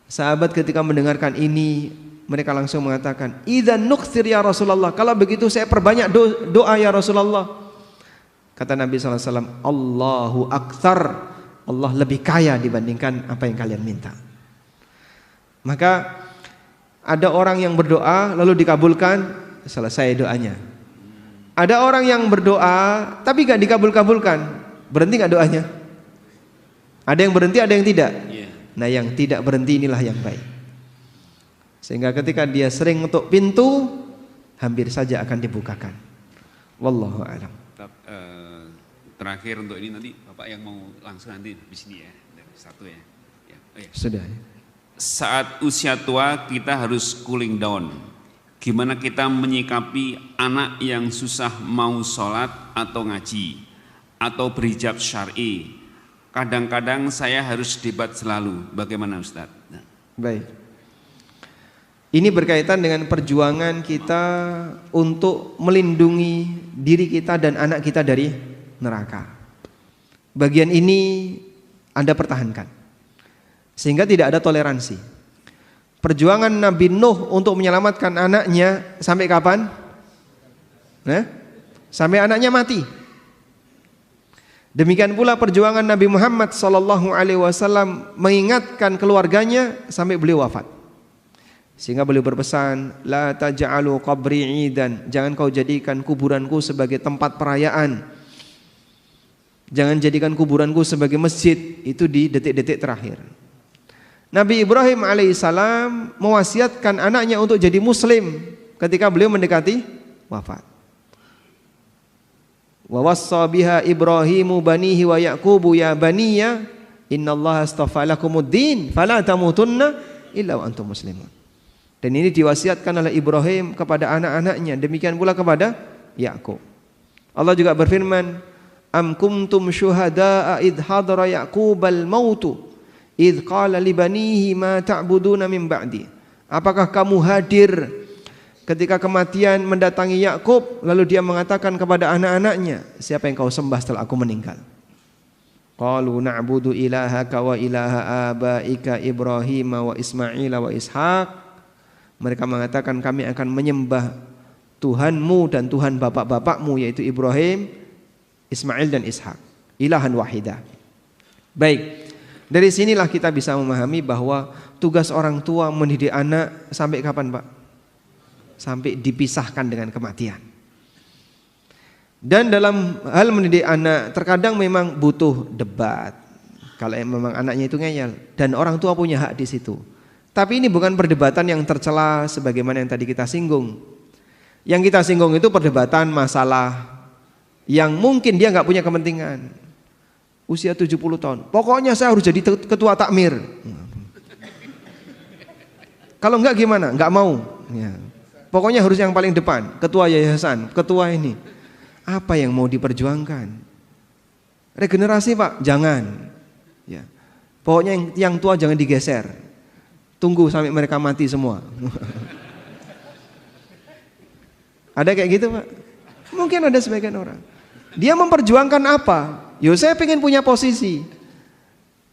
Sahabat ketika mendengarkan ini, mereka langsung mengatakan, idzan nuksir ya Rasulullah, kalau begitu saya perbanyak doa ya Rasulullah. Kata Nabi SAW, Allahu aktsar, Allah lebih kaya dibandingkan apa yang kalian minta. Maka ada orang yang berdoa lalu dikabulkan, selesai doanya. Ada orang yang berdoa tapi gak dikabul-kabulkan, berhenti gak doanya? Ada yang berhenti, ada yang tidak. Nah yang tidak berhenti inilah yang baik. Sehingga ketika dia sering untuk pintu, hampir saja akan dibukakan. Wallahu a'lam. Terakhir untuk ini nanti Bapak yang mau langsung nanti di sini ya, satu ya. Oh ya. Sudah. Saat usia tua kita harus cooling down. Gimana kita menyikapi anak yang susah mau sholat atau ngaji atau berhijab syar'i? Kadang-kadang saya harus debat selalu. Bagaimana Ustaz? Baik. Ini berkaitan dengan perjuangan kita untuk melindungi diri kita dan anak kita dari neraka. Bagian ini Anda pertahankan sehingga tidak ada toleransi. Perjuangan Nabi Nuh untuk menyelamatkan anaknya sampai kapan? Sampai anaknya mati. Demikian pula perjuangan Nabi Muhammad SAW mengingatkan keluarganya sampai beliau wafat. Sehingga beliau berpesan, la taj'alu qabri 'idan, jangan kau jadikan kuburanku sebagai tempat perayaan. Jangan jadikan kuburanku sebagai masjid. Itu di detik-detik terakhir. Nabi Ibrahim alaihissalam mewasiatkan anaknya untuk jadi muslim ketika beliau mendekati wafat. Wa wassa biha Ibrahimu banihi wa Yaqubu ya baniya innallaha astafa lakumuddin fala tamutunna illa wa antum muslimun. Dan ini diwasiatkan oleh Ibrahim kepada anak-anaknya, demikian pula kepada Yakub. Allah juga berfirman, am kuntum syuhada'a idh hadara Yaqubal mautu idh qala li banihi ma ta'buduna min ba'di. Apakah kamu hadir ketika kematian mendatangi Yakub lalu dia mengatakan kepada anak-anaknya, siapa yang kau sembah setelah aku meninggal? Qalu na'budu ilahaka wa ilaha abaika Ibrahim wa Ismail wa Ishaq. Mereka mengatakan kami akan menyembah Tuhanmu dan Tuhan bapak-bapakmu yaitu Ibrahim, Ismail dan Ishak, ilahan wahidah. Baik, dari sinilah kita bisa memahami bahwa tugas orang tua mendidik anak sampai kapan, Pak? Sampai dipisahkan dengan kematian. Dan dalam hal mendidik anak terkadang memang butuh debat. Kalau memang anaknya itu ngeyel dan orang tua punya hak di situ. Tapi ini bukan perdebatan yang tercela sebagaimana yang tadi kita singgung. Yang kita singgung itu perdebatan masalah yang mungkin dia nggak punya kepentingan. Usia 70 tahun, pokoknya saya harus jadi ketua takmir. Kalau enggak gimana? Enggak mau. Ya. Pokoknya harus yang paling depan, ketua yayasan, ketua ini. Apa yang mau diperjuangkan? Regenerasi, Pak? Jangan. Ya. Pokoknya yang tua jangan digeser. Tunggu sampai mereka mati semua. Ada kayak gitu, Pak? Mungkin ada sebagian orang. Dia memperjuangkan apa? Yo, saya pengen punya posisi.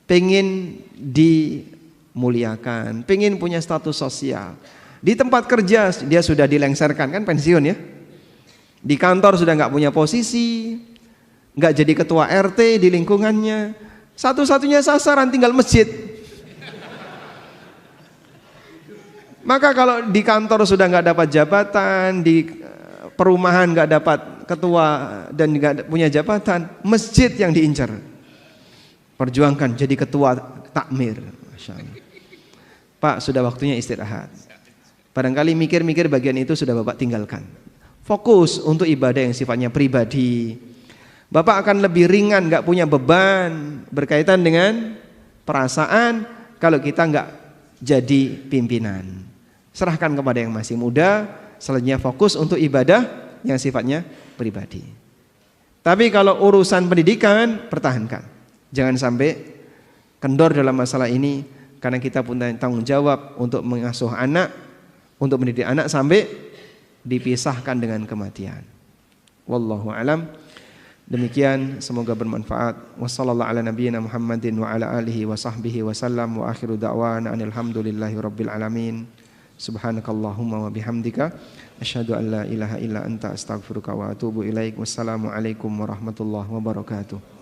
Pengen dimuliakan, pengen punya status sosial. Di tempat kerja dia sudah dilengsarkan, kan pensiun ya. Di kantor sudah nggak punya posisi, nggak jadi ketua RT di lingkungannya. Satu-satunya sasaran tinggal masjid. Maka kalau di kantor sudah nggak dapat jabatan, di perumahan nggak dapat ketua dan nggak punya jabatan, masjid yang diincar. Perjuangkan jadi ketua takmir. Masya Allah. Pak, sudah waktunya istirahat. Barangkali mikir-mikir bagian itu sudah Bapak tinggalkan. Fokus untuk ibadah yang sifatnya pribadi. Bapak akan lebih ringan, nggak punya beban berkaitan dengan perasaan kalau kita nggak jadi pimpinan. Serahkan kepada yang masih muda, selanjutnya fokus untuk ibadah yang sifatnya pribadi. Tapi kalau urusan pendidikan, pertahankan. Jangan sampai kendor dalam masalah ini, karena kita punya tanggung jawab untuk mengasuh anak, untuk mendidik anak sampai dipisahkan dengan kematian. Wallahu alam. Demikian, semoga bermanfaat. Wassallallahu ala nabiyyina Muhammadin wa ala alihi wa sahbihi wa sallam wa akhiru da'wana alhamdulillahi rabbil alamin. Subhanakallahumma wa bihamdika asyhadu an la ilaha illa anta astaghfiruka wa atubu ilaik. Wassalamu alaikum warahmatullahi wabarakatuh.